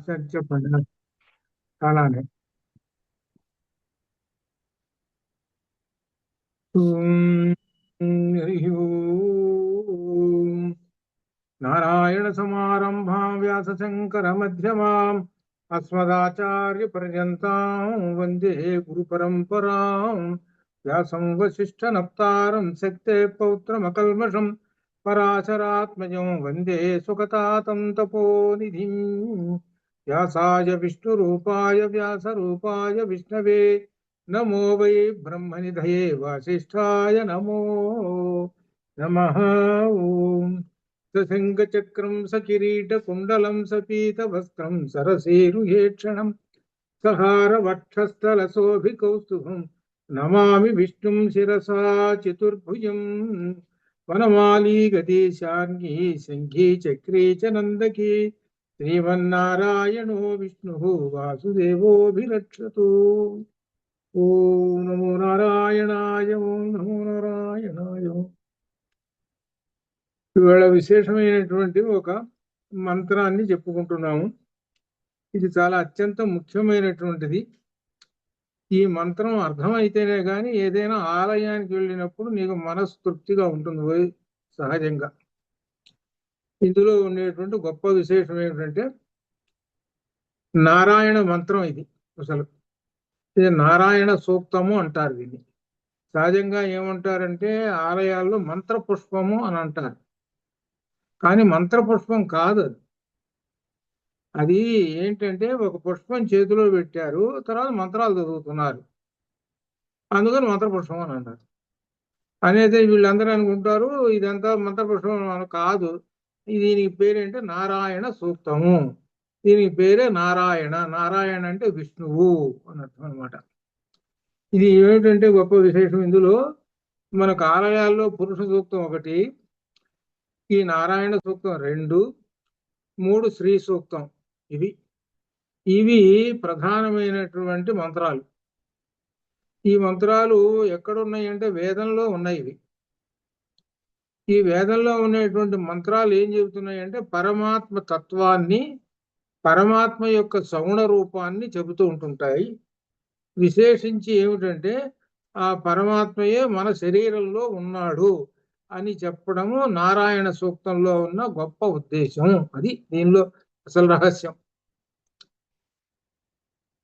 సరే చెప్పండి. అలానే. ఓం హరి ఓం. నారాయణ సమారంభాం వ్యాస శంకర మధ్యమాం అస్మదాచార్య పర్యంతాం వందే గురు పరంపరాం. వ్యాసం వశిష్ఠ నప్తారం శక్తే పౌత్రమకల్మషం పరాశరాత్మజం వందే సుఖతాతం తపోనిధిం. వ్యాసాయ విష్ణురూపాయ వ్యాసరూపాయ విష్ణవే నమో వై బ్రహ్మనిధయే వాసిష్ఠాయ నమో నమః. ఓం సశంఖచక్రం సకిరీటకుండలం సపీతవస్త్రం సరసేరుహేక్షణం సహారవక్షస్థలశోభికౌస్తుభం నమామి విష్ణుం శిరసా చతుర్భుజం. వనమాలీ గదేశాన్యీ శంఖీ చక్రీ చ నందకీ శ్రీమన్నారాయణో విష్ణు వాసుదేవోభిరక్షతు. ఓం నమో నారాయణాయ. ఓం నమో నారాయణాయ. ఇవాళ విశేషమైనటువంటి ఒక మంత్రాన్ని చెప్పుకుంటున్నాము. ఇది చాలా అత్యంత ముఖ్యమైనటువంటిది. ఈ మంత్రం అర్థమైతేనే గాని ఏదైనా ఆలయానికి వెళ్ళినప్పుడు నీకు మనసు తృప్తిగా ఉంటుంది సహజంగా. ఇందులో ఉండేటువంటి గొప్ప విశేషం ఏమిటంటే నారాయణ మంత్రం ఇది. అసలు ఇది నారాయణ సూక్తము అంటారు దీన్ని. సహజంగా ఏమంటారంటే ఆలయాల్లో మంత్ర పుష్పము అని అంటారు, కానీ మంత్ర పుష్పం కాదు అది. అది ఏంటంటే ఒక పుష్పం చేతిలో పెట్టారు, తర్వాత మంత్రాలు చదువుతున్నారు, అందుకని మంత్ర పుష్పం అని అన్నారు. అనేది వీళ్ళందరూ అనుకుంటారు ఇదంతా మంత్ర పుష్పం కాదు. దీనికి పేరేంటే నారాయణ సూక్తము. దీనికి పేరే నారాయణ. నారాయణ అంటే విష్ణువు అని అర్థం అనమాట. ఇది ఏమిటంటే గొప్ప విశేషం ఇందులో మనకు ఆలయాల్లో పురుష సూక్తం ఒకటి, ఈ నారాయణ సూక్తం 2, 3 శ్రీ సూక్తం. ఇవి ఇవి ప్రధానమైనటువంటి మంత్రాలు. ఈ మంత్రాలు ఎక్కడున్నాయి అంటే వేదంలో ఉన్నాయి. ఇవి ఈ వేదంలో ఉన్నటువంటి మంత్రాలు ఏం చెబుతున్నాయంటే పరమాత్మ తత్వాన్ని, పరమాత్మ యొక్క సగుణ రూపాన్ని చెబుతూ ఉంటుంటాయి. విశేషించి ఏమిటంటే ఆ పరమాత్మయే మన శరీరంలో ఉన్నాడు అని చెప్పడము నారాయణ సూక్తంలో ఉన్న గొప్ప ఉద్దేశం. అది దీనిలో అసలు రహస్యం.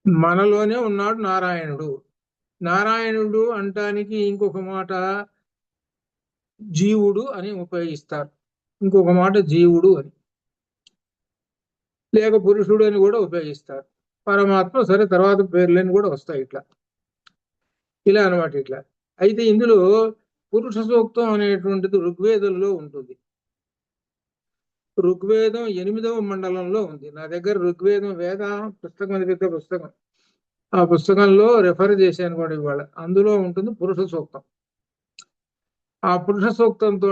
మనలోనే ఉన్నాడు నారాయణుడు. నారాయణుడు అంటానికి ఇంకొక మాట జీవుడు అని ఉపయోగిస్తారు, ఇంకొక మాట జీవుడు అని, లేక పురుషుడు అని కూడా ఉపయోగిస్తారు. పరమాత్మ సరే తర్వాత పేర్లని కూడా వస్తాయి ఇలా అనమాట. ఇట్లా అయితే ఇందులో పురుష సూక్తం అనేటువంటిది ఋగ్వేదంలో ఉంటుంది. ఋగ్వేదం 8వ మండలంలో ఉంది. నా దగ్గర ఋగ్వేదం వేద పుస్తకం అని పెద్ద పుస్తకం, ఆ పుస్తకంలో రెఫర్ చేశాను కూడా ఇవాళ. అందులో ఉంటుంది పురుష సూక్తం. ఆ పురుష సూక్తంతో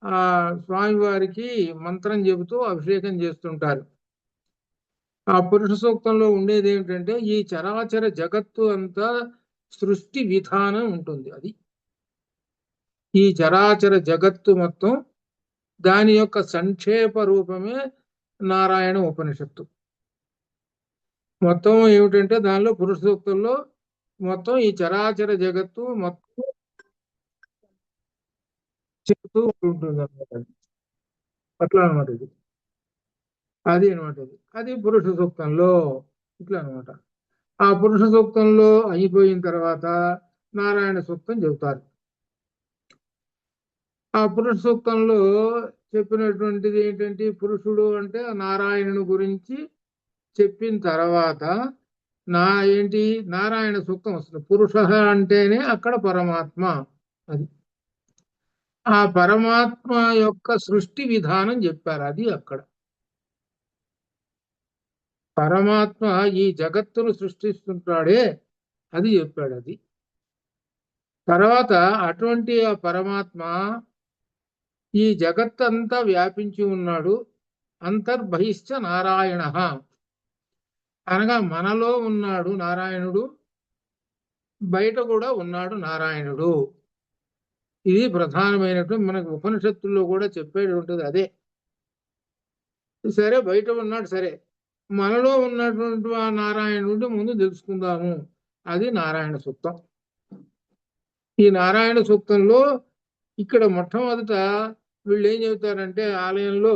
ఆ స్వామివారికి మంత్రం చెబుతూ అభిషేకం చేస్తుంటారు. ఆ పురుష సూక్తంలో ఉండేది ఏమిటంటే ఈ చరాచర జగత్తు అంతా సృష్టి విధానం ఉంటుంది. అది ఈ చరాచర జగత్తు మొత్తం దాని యొక్క సంక్షేప రూపమే నారాయణ ఉపనిషత్తు. మొత్తం ఏమిటంటే దానిలో పురుష సూక్తంలో మొత్తం ఈ చరాచర జగత్తు మొత్తం చెప్తూ ఉంటుంది అనమాట. అట్లా అనమాట ఇది. అది అనమాట అది పురుష సూక్తంలో ఇట్లా అనమాట. ఆ పురుష సూక్తంలో అయిపోయిన తర్వాత నారాయణ సూక్తం చెబుతారు. ఆ పురుష సూక్తంలో చెప్పినటువంటిది ఏంటంటే పురుషుడు అంటే నారాయణుని గురించి చెప్పిన తర్వాత ఏంటి నారాయణ సూక్తం వస్తుంది. పురుష అంటేనే అక్కడ పరమాత్మ. అది ఆ పరమాత్మ యొక్క సృష్టి విధానం చెప్పారు. అది అక్కడ పరమాత్మ ఈ జగత్తును సృష్టిస్తుంటాడే అది చెప్పాడు. అది తర్వాత అటువంటి ఆ పరమాత్మ ఈ జగత్తంతా వ్యాపించి ఉన్నాడు. అంతర్బహిశ్చ నారాయణ అనగా మనలో ఉన్నాడు నారాయణుడు, బయట కూడా ఉన్నాడు నారాయణుడు. ఇది ప్రధానమైనటువంటి మనకు ఉపనిషత్తుల్లో కూడా చెప్పేటువంటిది అదే. సరే బయట ఉన్నాడు, సరే మనలో ఉన్నటువంటి ఆ నారాయణుడి ముందు తెలుసుకుందాము. అది నారాయణ సూక్తం. ఈ నారాయణ సూక్తంలో ఇక్కడ మొట్టమొదట వీళ్ళు ఏం చెబుతారంటే, ఆలయంలో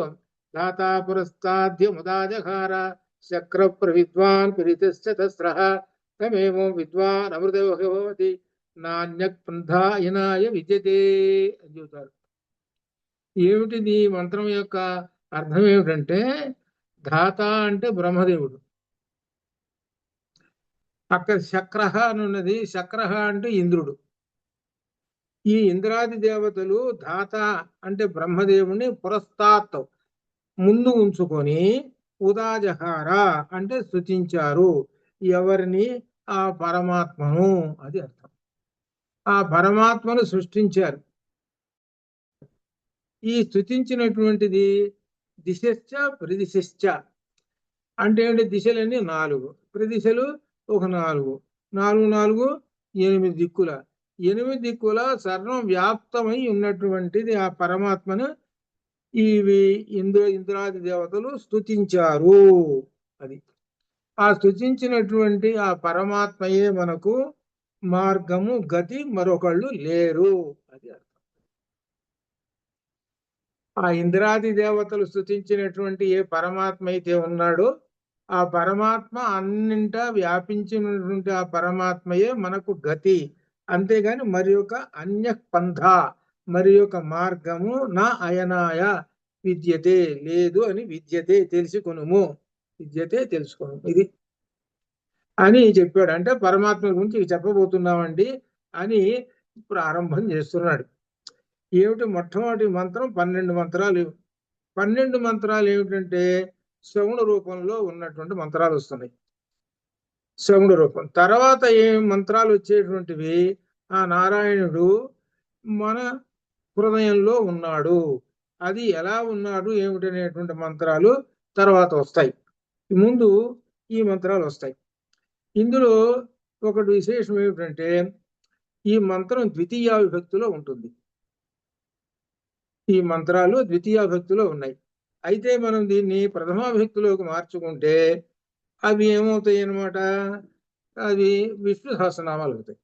దాతా పురస్తాద్య ముదాజహార చక్ర ప్రవిద్వాన్ పిరితస్ర తమేమో విద్వాన్ అమృతవతి నాణ్య పంథాయనాయ విద్యతే అని చెబుతారు. ఏమిటిది మంత్రం యొక్క అర్థం ఏమిటంటే, ధాత అంటే బ్రహ్మదేవుడు, అక్కడ శక్రహ అని ఉన్నది. శక్రహ అంటే ఇంద్రుడు. ఈ ఇంద్రాది దేవతలు ధాత అంటే బ్రహ్మదేవుని పురస్తాత్ ముందు ఉంచుకొని ఉదాజహార అంటే స్తుతించారు. ఎవరిని? ఆ పరమాత్మను. అది అర్థం. ఆ పరమాత్మను సృష్టించారు. ఈ స్తుతించినటువంటిది దిశశ్చ ప్రదిశశ్చ అంటే ఏంటి? దిశలన్నీ 4, ప్రదిశలు ఒక 4, 4 4 8 దిక్కుల. 8 దిక్కుల సర్వం వ్యాప్తమై ఉన్నటువంటిది ఆ పరమాత్మను ఇవి ఇంద్రాది దేవతలు స్తుతించారు. అది ఆ స్తుతించినటువంటి ఆ పరమాత్మయే మనకు మార్గము, గతి, మరొకళ్ళు లేరు. అది అర్థం. ఆ ఇంద్రాది దేవతలు స్తుతించినటువంటి ఏ పరమాత్మ అయితే ఉన్నాడో ఆ పరమాత్మ అన్నింటా వ్యాపించినటువంటి ఆ పరమాత్మయే మనకు గతి. అంతేగాని మరి యొక్క అన్య పంథ, మరి యొక్క మార్గము నా అయనాయ విద్యతే లేదు అని విద్యతే తెలుసుకొనుము, విద్యతే తెలుసుకొను ఇది అని చెప్పాడు. అంటే పరమాత్మ గురించి చెప్పబోతున్నామండి అని ప్రారంభం చేస్తున్నాడు. ఏమిటి? మొట్టమొదటి మంత్రం 12 మంత్రాలు. 12 మంత్రాలు ఏమిటంటే శ్రవణ రూపంలో ఉన్నటువంటి మంత్రాలు వస్తున్నాయి. శ్రవణ రూపం తర్వాత ఏం మంత్రాలు వచ్చేటువంటివి? ఆ నారాయణుడు మన హృదయంలో ఉన్నాడు. అది ఎలా ఉన్నాడు ఏమిటనేటువంటి మంత్రాలు తర్వాత వస్తాయి. ముందు ఈ మంత్రాలు వస్తాయి. ఇందులో ఒకటి విశేషం ఏమిటంటే, ఈ మంత్రం ద్వితీయ విభక్తిలో ఉంటుంది. ఈ మంత్రాలు ద్వితీయ విభక్తిలో ఉన్నాయి. అయితే మనం దీన్ని ప్రథమ విభక్తిలోకి మార్చుకుంటే అవి ఏమవుతాయి అన్నమాట? అది విష్ణు సహస్రనామాలు అవుతాయి.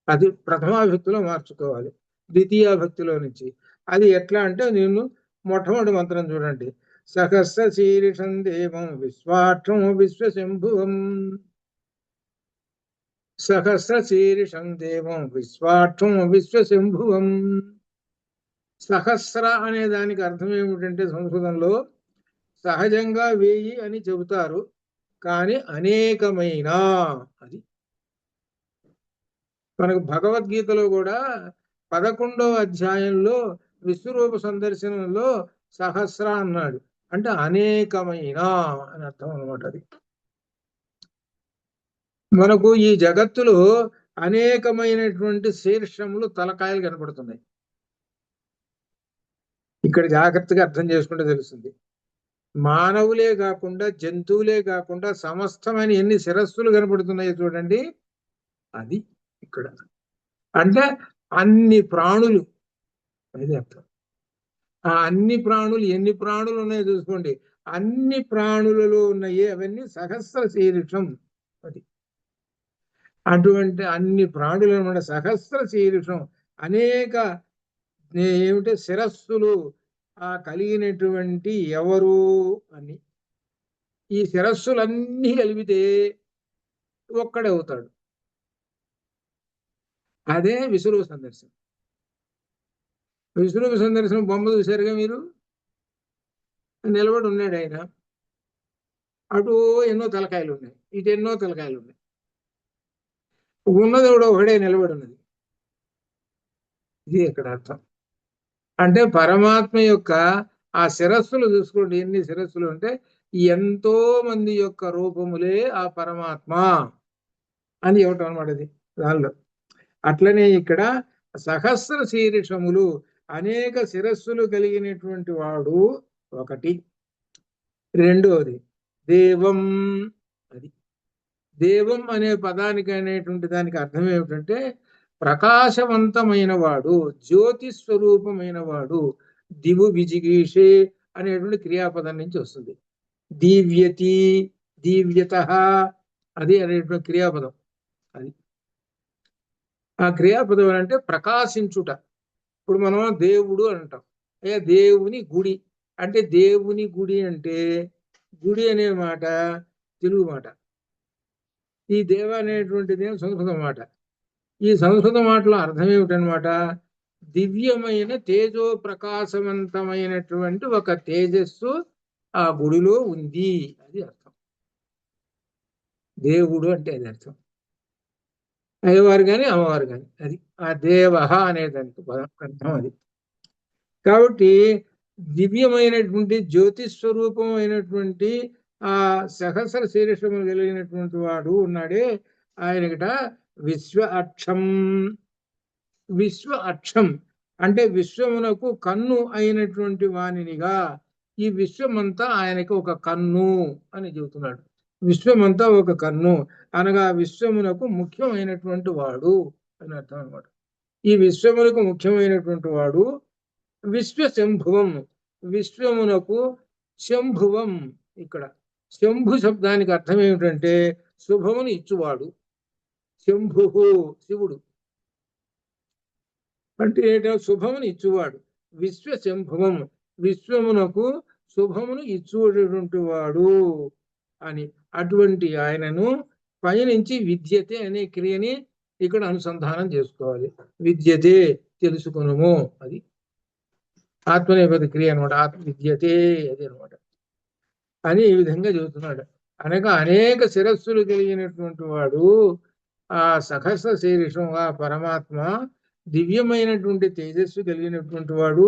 అది ప్రథమ విభక్తిలో మార్చుకోవాలి ద్వితీయ విభక్తిలో నుంచి. అది ఎట్లా అంటే, నేను మొట్టమొదటి మంత్రం చూడండి. సహస్ర శీర్షం దేవం విశ్వాక్షం విశ్వశంభువం. సహస్ర శీర్షం దేవం విశ్వాక్షం విశ్వశంభువం. సహస్ర అనే దానికి అర్థం ఏమిటంటే, సంస్కృతంలో సహజంగా 1000 అని చెబుతారు, కానీ అనేకమైన. అది మనకు భగవద్గీతలో కూడా 11వ అధ్యాయంలో విశ్వరూప సందర్శనంలో సహస్ర అన్నాడు. అంటే అనేకమైన అని అర్థం అనమాట. అది మనకు ఈ జగత్తులో అనేకమైనటువంటి శీర్షములు, తలకాయలు కనపడుతున్నాయి. ఇక్కడ జాగ్రత్తగా అర్థం చేసుకుంటే తెలుస్తుంది. మానవులే కాకుండా, జంతువులే కాకుండా సమస్తమైన ఎన్ని శిరస్సులు కనపడుతున్నాయో చూడండి. అది ఇక్కడ అంటే అన్ని ప్రాణులు. అది అర్థం. ఆ అన్ని ప్రాణులు, ఎన్ని ప్రాణులు ఉన్నాయో చూసుకోండి. అన్ని ప్రాణులలో ఉన్నాయి అవన్నీ సహస్ర శీర్షం. అది అటువంటి అన్ని ప్రాణులు అనమాట. సహస్ర శీర్షం అనేక ఏమిటి శిరస్సులు ఆ కలిగినటువంటి ఎవరు అని. ఈ శిరస్సులన్నీ కలిపితే ఒక్కడే అవుతాడు. అదే విశ్వరూప సందర్శనం. విశ్వరూప సందర్శనం బొమ్మ చూశారుగా మీరు. నిలబడి ఉన్నాడు ఆయన. అటు ఎన్నో తలకాయలు ఉన్నాయి, ఇటు ఎన్నో తలకాయలు ఉన్నాయి. ఉన్నది కూడా ఒకడే నిలబడి ఉన్నది. ఇది ఇక్కడ అర్థం. అంటే పరమాత్మ యొక్క ఆ శిరస్సులు చూసుకోండి, ఎన్ని శిరస్సులు అంటే ఎంతో మంది యొక్క రూపములే ఆ పరమాత్మ అని ఇవ్వటం అనమాట. ఇది దానిలో. అట్లనే ఇక్కడ సహస్ర శీర్షములు, అనేక శిరస్సులు కలిగినటువంటి వాడు ఒకటి. రెండోది దేవం. అది దేవం అనే పదానికి అనేటువంటి దానికి అర్థం ఏమిటంటే ప్రకాశవంతమైన వాడు, జ్యోతి స్వరూపమైన వాడు. దివు విజిగీషే అనేటువంటి క్రియాపదం నుంచి వస్తుంది. దీవ్యతి, దీవ్యత, అది అనేటువంటి క్రియాపదం. అది ఆ క్రియాపదం అంటే ప్రకాశించుట. ఇప్పుడు మనం దేవుడు అంటాం, అయ్యా దేవుని గుడి అంటే, దేవుని గుడి అంటే గుడి అనే మాట తెలుగు మాట, ఈ దేవ అనేటువంటిది సంస్కృత మాట. ఈ సంస్కృత మాటలో అర్థం ఏమిటనమాట, దివ్యమైన తేజో ప్రకాశవంతమైనటువంటి ఒక తేజస్సు ఆ గుడిలో ఉంది, అది అర్థం. దేవుడు అంటే అది అర్థం, అయ్యవారు కానీ అమ్మవారు కానీ, అది ఆ దేవ అనేదానికి అర్థం అది. కాబట్టి దివ్యమైనటువంటి జ్యోతిస్వరూపం అయినటువంటి ఆ సహస్ర శీర్షము కలిగినటువంటి వాడు ఉన్నాడే, ఆయనకిట విశ్వ అక్షం. విశ్వ అక్షం అంటే విశ్వమునకు కన్ను అయినటువంటి వానినిగా, ఈ విశ్వమంతా ఆయనకి ఒక కన్ను అని చెబుతున్నాడు. విశ్వమంతా ఒక కన్ను అనగా విశ్వమునకు ముఖ్యమైనటువంటి వాడు అని అర్థం అనమాట. ఈ విశ్వమునకు ముఖ్యమైనటువంటి వాడు విశ్వశంభువం, విశ్వమునకు శంభువం. ఇక్కడ శంభు శబ్దానికి అర్థం ఏమిటంటే శుభమును ఇచ్చువాడు. శంభు శివుడు అంటే ఏంటో శుభమును ఇచ్చువాడు. విశ్వశంభువం విశ్వమునకు శుభమును ఇచ్చుటువంటి వాడు అని. అటువంటి ఆయనను పైనుంచి విద్యతే అనే క్రియని ఇక్కడ అనుసంధానం చేసుకోవాలి. విద్యతే తెలుసుకునుము, అది ఆత్మనేపథ్య క్రియ అనమాట. ఆత్మ విద్యతే అది అనమాట అని ఈ విధంగా చెబుతున్నాడు. అనగా అనేక శిరస్సులు కలిగినటువంటి వాడు ఆ సహస్ర శీర్షం, ఆ పరమాత్మ దివ్యమైనటువంటి తేజస్సు కలిగినటువంటి వాడు,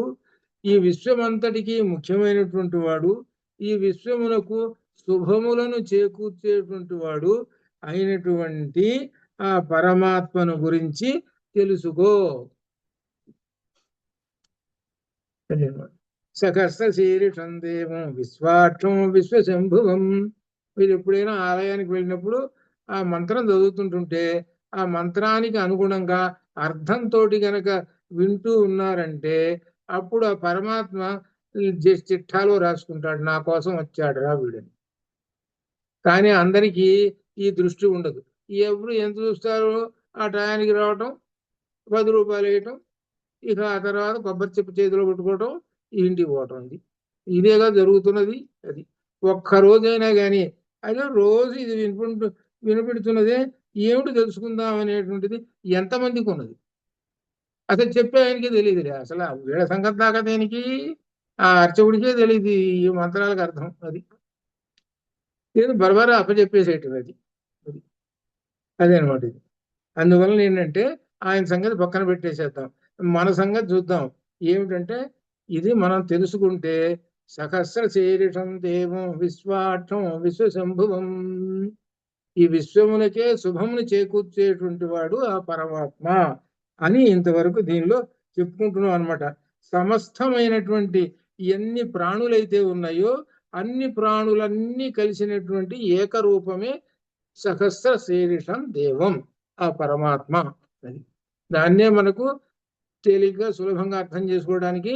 ఈ విశ్వమంతటికి ముఖ్యమైనటువంటి వాడు, ఈ విశ్వమునకు శుభములను చేకూర్చేటువంటి వాడు అయినటువంటి ఆ పరమాత్మను గురించి తెలుసుకో. సహస్ర శీర్షం దేవం విశ్వాక్షం విశ్వశంభువం. మీరు ఎప్పుడైనా ఆలయానికి వెళ్ళినప్పుడు ఆ మంత్రం చదువుతుంటుంటే ఆ మంత్రానికి అనుగుణంగా అర్థంతో గనక వింటూ ఉన్నారంటే అప్పుడు ఆ పరమాత్మ చిట్టాలో రాసుకుంటాడు, నా కోసం వచ్చాడు రా వీడని. కానీ అందరికీ ఈ దృష్టి ఉండదు. ఎప్పుడు ఎంత చూస్తారో ఆ టయానికి రావటం, 10 రూపాయలు వేయటం, ఇక ఆ తర్వాత కొబ్బరి చెప్పు చేతిలో పెట్టుకోవటం, ఇంటికి పోవటం. ఇదేగా జరుగుతున్నది. అది ఒక్కరోజైనా కానీ అదే రోజు ఇది వినపెడుతున్నదే, ఏమిటి తెలుసుకుందాం అనేటువంటిది ఎంతమందికి ఉన్నది అసలు చెప్పే ఆయనకి తెలియదులే. అసలు వీళ్ళ సంగతి దాకా దేనికి, ఆ అర్చకుడికే తెలియదు ఈ మంత్రాలకు అర్థం. అది నేను బరబరా అప్పచెప్పేసేయటం అది అదే అనమాట. ఇది అందువలన ఏంటంటే ఆయన సంగతి పక్కన పెట్టేసేద్దాం, మన సంగతి చూద్దాం. ఏమిటంటే ఇది మనం తెలుసుకుంటే సహస్ర శీర్షం దేవం విశ్వాక్షం విశ్వశంభువం, ఈ విశ్వమునకే శుభమును చేకూర్చేటువంటి వాడు ఆ పరమాత్మ అని ఇంతవరకు దీనిలో చెప్పుకుంటున్నాం అనమాట. సమస్తమైనటువంటి ఎన్ని ప్రాణులైతే ఉన్నాయో అన్ని ప్రాణులన్నీ కలిసినటువంటి ఏకరూపమే సహస్ర శీర్షం దేవం, ఆ పరమాత్మ. అది దాన్నే మనకు తేలిగ్గా సులభంగా అర్థం చేసుకోవడానికి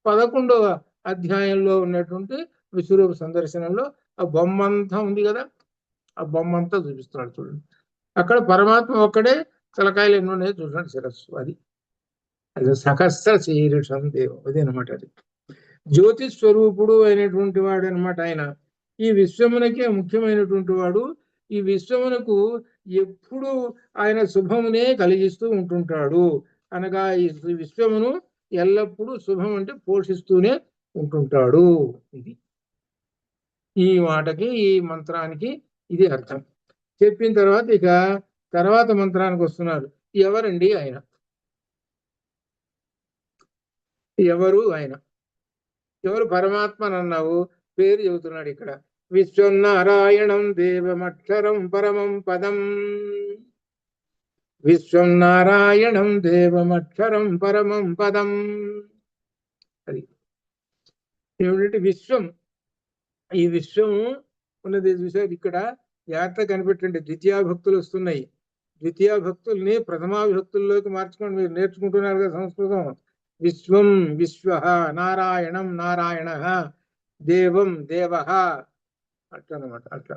11వ అధ్యాయంలో ఉన్నటువంటి విశ్వరూప సందర్శనంలో ఆ బొమ్మంతా ఉంది కదా, ఆ బొమ్మంతా చూపిస్తున్నాడు చూడండి. అక్కడ పరమాత్మ ఒక్కడే, తలకాయలు ఎన్నో ఉన్నాయి చూడండి, శిరస్సు. అది అది సహస్ర శీర్షం దేవం, అది అనమాట. అది జ్యోతి స్వరూపుడు అయినటువంటి వాడు అనమాట ఆయన. ఈ విశ్వమునకే ముఖ్యమైనటువంటి వాడు. ఈ విశ్వమునకు ఎప్పుడు ఆయన శుభమునే కలిగిస్తూ ఉంటుంటాడు. అనగా ఈ విశ్వమును ఎల్లప్పుడూ శుభం అంటే పోషిస్తూనే ఉంటుంటాడు. ఇది ఈ మాటకి, ఈ మంత్రానికి ఇది అర్థం చెప్పిన తర్వాత ఇక తర్వాత మంత్రానికి వస్తున్నారు. ఎవరండి ఆయన? ఎవరు ఆయన? ఎవరు పరమాత్మ అన్నావు? పేరు చెబుతున్నాడు ఇక్కడ. విశ్వం నారాయణం దేవమక్షరం పరమం పదం. విశ్వం నారాయణం దేవమక్షరం పరమం పదం. అది ఏమిటంటే విశ్వం, ఈ విశ్వం ఉన్నది చూసారు ఇక్కడ. జాగ్రత్త కనిపెట్టండి, ద్వితీయ భక్తులు వస్తున్నాయి. ద్వితీయ భక్తుల్ని ప్రథమా విభక్తుల్లోకి మార్చుకొని మీరు నేర్చుకుంటున్నారు కదా సంస్కృతం. విశ్వం విశ్వ నారాయణం నారాయణ దేవం దేవ అట్లా అనమాట. అట్లా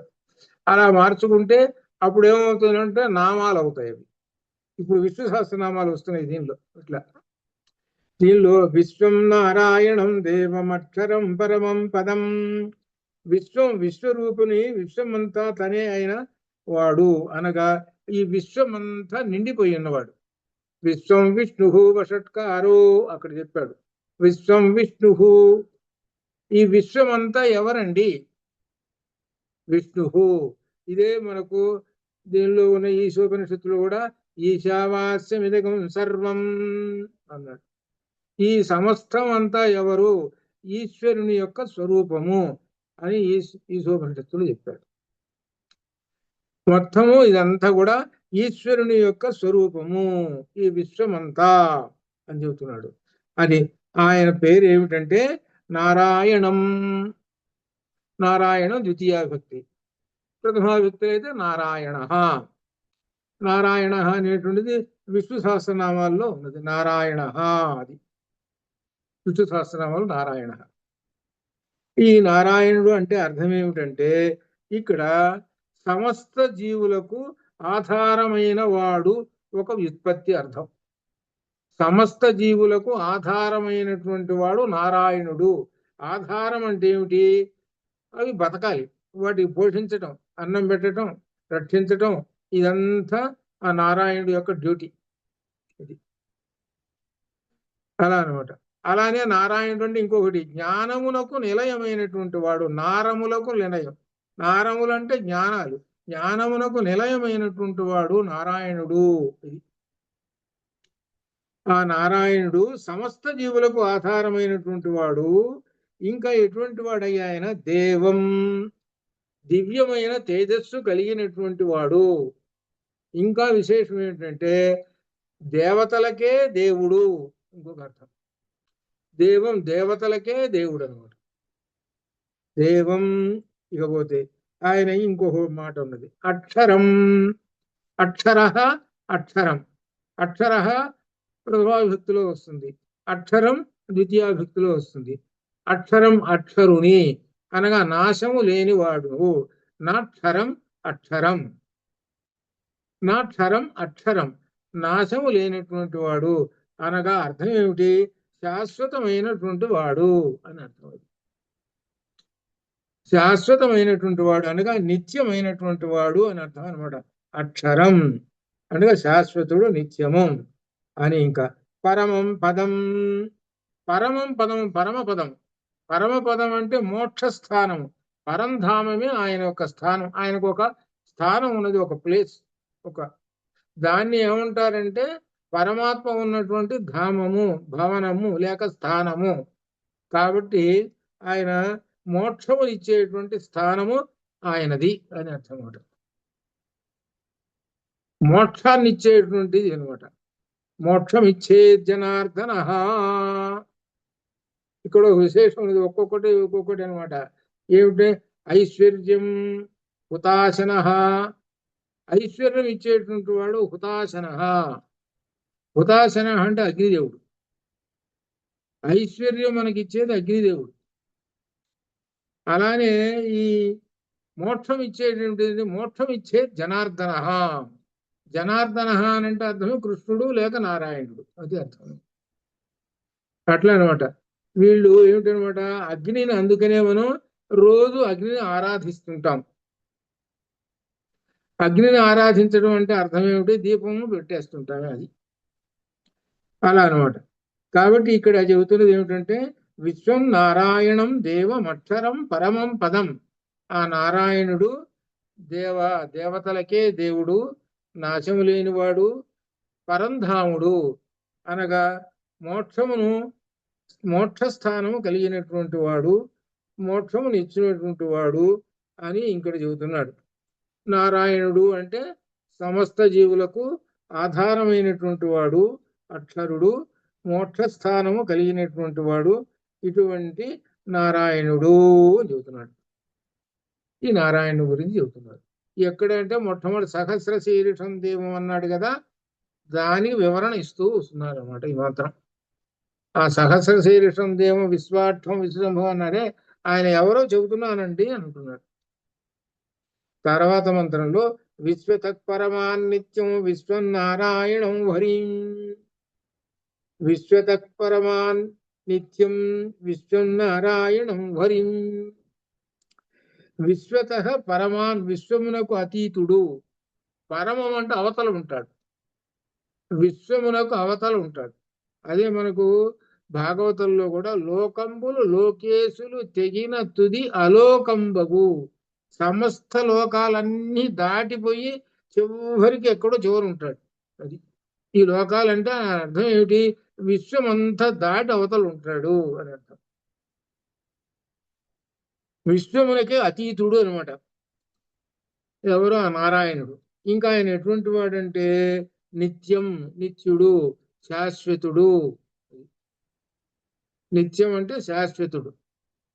అలా మార్చుకుంటే అప్పుడు ఏమవుతుందంటే నామాలు అవుతాయి అవి. ఇప్పుడు విష్ణు సహస్రనామాలు వస్తున్నాయి దీనిలో విశ్వం నారాయణం దేవమక్షరం పరమం పదం. విశ్వరూపుని, విశ్వమంతా తనే అయిన వాడు అనగా ఈ విశ్వమంతా నిండిపోయి ఉన్నవాడు. విశ్వం విష్ణు వషట్కారో అక్కడ చెప్పాడు. విశ్వం విష్ణు, ఈ విశ్వమంతా ఎవరండి? విష్ణు. ఇదే మనకు దీనిలో ఉన్న ఈశోపనిషత్తులు కూడా ఈశావాస్యమిదగం సర్వం అన్నాడు. ఈ సమస్తం అంతా ఎవరు? ఈశ్వరుని యొక్క స్వరూపము అని ఈశోపనిషత్తులు చెప్పాడు. మొత్తము ఇదంతా కూడా ఈశ్వరుని యొక్క స్వరూపము, ఈ విశ్వమంతా అని చెబుతున్నాడు. అది ఆయన పేరు ఏమిటంటే నారాయణం. నారాయణం ద్వితీయ విభక్తి, ప్రథమా విభక్తి అయితే నారాయణ. నారాయణ అనేటువంటిది విష్ణు సహస్రనామాల్లో ఉన్నది. నారాయణ అది విష్ణు సహస్రనామాలు నారాయణ. ఈ నారాయణుడు అంటే అర్థం ఏమిటంటే ఇక్కడ సమస్త జీవులకు ఆధారమైన వాడు ఒక వ్యుత్పత్తి అర్థం. సమస్త జీవులకు ఆధారమైనటువంటి వాడు నారాయణుడు. ఆధారం అంటే ఏమిటి? అవి బతకాలి, వాటికి పోషించటం, అన్నం పెట్టడం, రక్షించటం, ఇదంతా ఆ నారాయణుడు యొక్క డ్యూటీ. ఇది అలా అనమాట. అలానే నారాయణుడు అంటే ఇంకొకటి జ్ఞానములకు నిలయమైనటువంటి వాడు. నారములకు నిలయం, నారములు అంటే జ్ఞానాలు, జ్ఞానమునకు నిలయమైనటువంటి వాడు నారాయణుడు. ఇది ఆ నారాయణుడు సమస్త జీవులకు ఆధారమైనటువంటి వాడు. ఇంకా ఎటువంటి వాడయ్యా ఆయన? దేవం, దివ్యమైన తేజస్సు కలిగినటువంటి వాడు. ఇంకా విశేషం ఏంటంటే దేవతలకే దేవుడు. ఇంకొక అర్థం దేవం, దేవతలకే దేవుడు అనమాట. దేవం. ఇకపోతే ఆయన ఇంకొక మాట ఉన్నది అక్షరం. అక్షర, అక్షరం. అక్షర ప్రథమావిభక్తిలో వస్తుంది, అక్షరం ద్వితీయావిభక్తిలో వస్తుంది. అక్షరం అక్షరుని అనగా నాశము లేనివాడు. నాక్షరం అక్షరం, నాక్షరం అక్షరం, నాశము లేనటువంటి వాడు అనగా అర్థం ఏమిటి? శాశ్వతమైనటువంటి వాడు అని అర్థం. శాశ్వతమైనటువంటి వాడు అనగా నిత్యమైనటువంటి వాడు అని అర్థం అనమాట. అక్షరం అనగా శాశ్వతుడు, నిత్యము అని. ఇంకా పరమం పదం. పరమం పదం, పరమపదం. పరమపదం అంటే మోక్షస్థానము, పరంధామమే ఆయన యొక్క స్థానం. ఆయనకు ఒక స్థానం ఉన్నది, ఒక ప్లేస్, ఒక దాన్ని ఏమంటారంటే పరమాత్మ ఉన్నటువంటి ధామము, భవనము లేక స్థానము. కాబట్టి ఆయన మోక్షము ఇచ్చేటువంటి స్థానము ఆయనది అని అర్థం అనమాట. మోక్షాన్ని ఇచ్చేటువంటిది అనమాట. మోక్షం ఇచ్చే జనార్దన. ఇక్కడ ఒక విశేషం ఉంది, ఒక్కొక్కటి అనమాట. ఏమిటి? ఐశ్వర్యం హుతాశన. ఐశ్వర్యం ఇచ్చేటువంటి వాడు హుతాశన. హుతాశన అంటే అగ్నిదేవుడు. ఐశ్వర్యం మనకి ఇచ్చేది అగ్నిదేవుడు. అలానే ఈ మోక్షం ఇచ్చేటువంటిది, మోక్షం ఇచ్చే జనార్దన. జనార్దన అని అంటే అర్థం కృష్ణుడు లేక నారాయణుడు, అది అర్థం. అట్లా అనమాట. వీళ్ళు ఏమిటనమాట, అగ్నిని, అందుకనే మనం రోజు అగ్నిని ఆరాధిస్తుంటాం. అగ్నిని ఆరాధించడం అంటే అర్థం ఏమిటి? దీపము పెట్టేస్తుంటాం, అది అలా అనమాట. కాబట్టి ఇక్కడ చెబుతున్నది ఏమిటంటే విశ్వం నారాయణం దేవమక్షరం పరమం పదం. ఆ నారాయణుడు దేవతలకే దేవుడు, నాశము లేనివాడు, పరంధాముడు అనగా మోక్షస్థానము కలిగినటువంటి వాడు, మోక్షమును ఇచ్చినటువంటి వాడు అని ఇక్కడ చెబుతున్నాడు. నారాయణుడు అంటే సమస్త జీవులకు ఆధారమైనటువంటి వాడు, అక్షరుడు, మోక్షస్థానము కలిగినటువంటి వాడు. ఇటువంటి నారాయణుడు అని చెబుతున్నాడు. ఈ నారాయణుడు గురించి చెబుతున్నారు. ఎక్కడంటే మొట్టమొదటి సహస్ర శీర్షం దేవం అన్నాడు కదా, దానికి వివరణ ఇస్తూ వస్తున్నారు అన్నమాట ఈ మాత్రం. ఆ సహస్ర శీర్షం దేవం విశ్వార్థం విశ్వంభం అన్నారే, ఆయన ఎవరో చెబుతున్నానండి అంటున్నాడు. తర్వాత మంత్రంలో విశ్వతత్పరమాన్నిత్యం విశ్వం నారాయణం హరిం, విశ్వతత్పరమాన్ నిత్యం విశ్వం నారాయణం హరిం. విశ్వత పరమాన్, విశ్వమునకు అతీతుడు. పరమం అంటే అవతల ఉంటాడు, విశ్వమునకు అవతల ఉంటాడు. అదే మనకు భాగవతంలో కూడా లోకంబులు లోకేశులు తెగిన తుది అలోకంబగు, సమస్త లోకాలన్నీ దాటిపోయి చివరికి ఎక్కడో చివరు ఉంటాడు. అది ఈ లోకాలంటే అర్థం ఏమిటి? విశ్వమంతా దాటి అవతల ఉంటాడు అని అర్థం. విశ్వమునకే అతీతుడు అనమాట ఎవరు? ఆ నారాయణుడు. ఇంకా ఆయన ఎటువంటి వాడంటే నిత్యం, నిత్యుడు, శాశ్వతుడు. నిత్యం అంటే శాశ్వతుడు.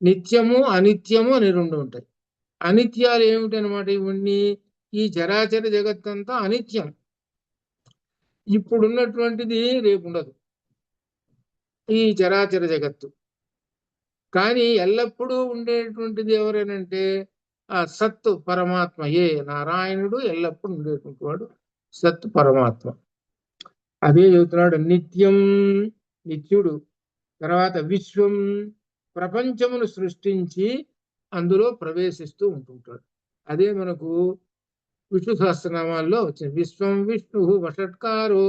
నిత్యము అనిత్యము అని రెండు ఉంటాయి. అనిత్యాలు ఏమిటనమాట? ఇవన్నీ ఈ చరాచర జగత్తంతా అనిత్యం. ఇప్పుడున్నటువంటిది రేపు ఉండదు ఈ చరాచర జగత్తు. కానీ ఎల్లప్పుడూ ఉండేటువంటిది ఎవరేనంటే ఆ సత్తు పరమాత్మయే. నారాయణుడు ఎల్లప్పుడూ ఉండేటువంటి వాడు సత్తు పరమాత్మ. అదే చెబుతున్నాడు, నిత్యం నిత్యుడు. తర్వాత విశ్వం, ప్రపంచమును సృష్టించి అందులో ప్రవేశిస్తూ ఉంటుంటాడు. అదే మనకు విష్ణు సహస్రనామాల్లో వచ్చింది. విశ్వం విష్ణు వషట్కారు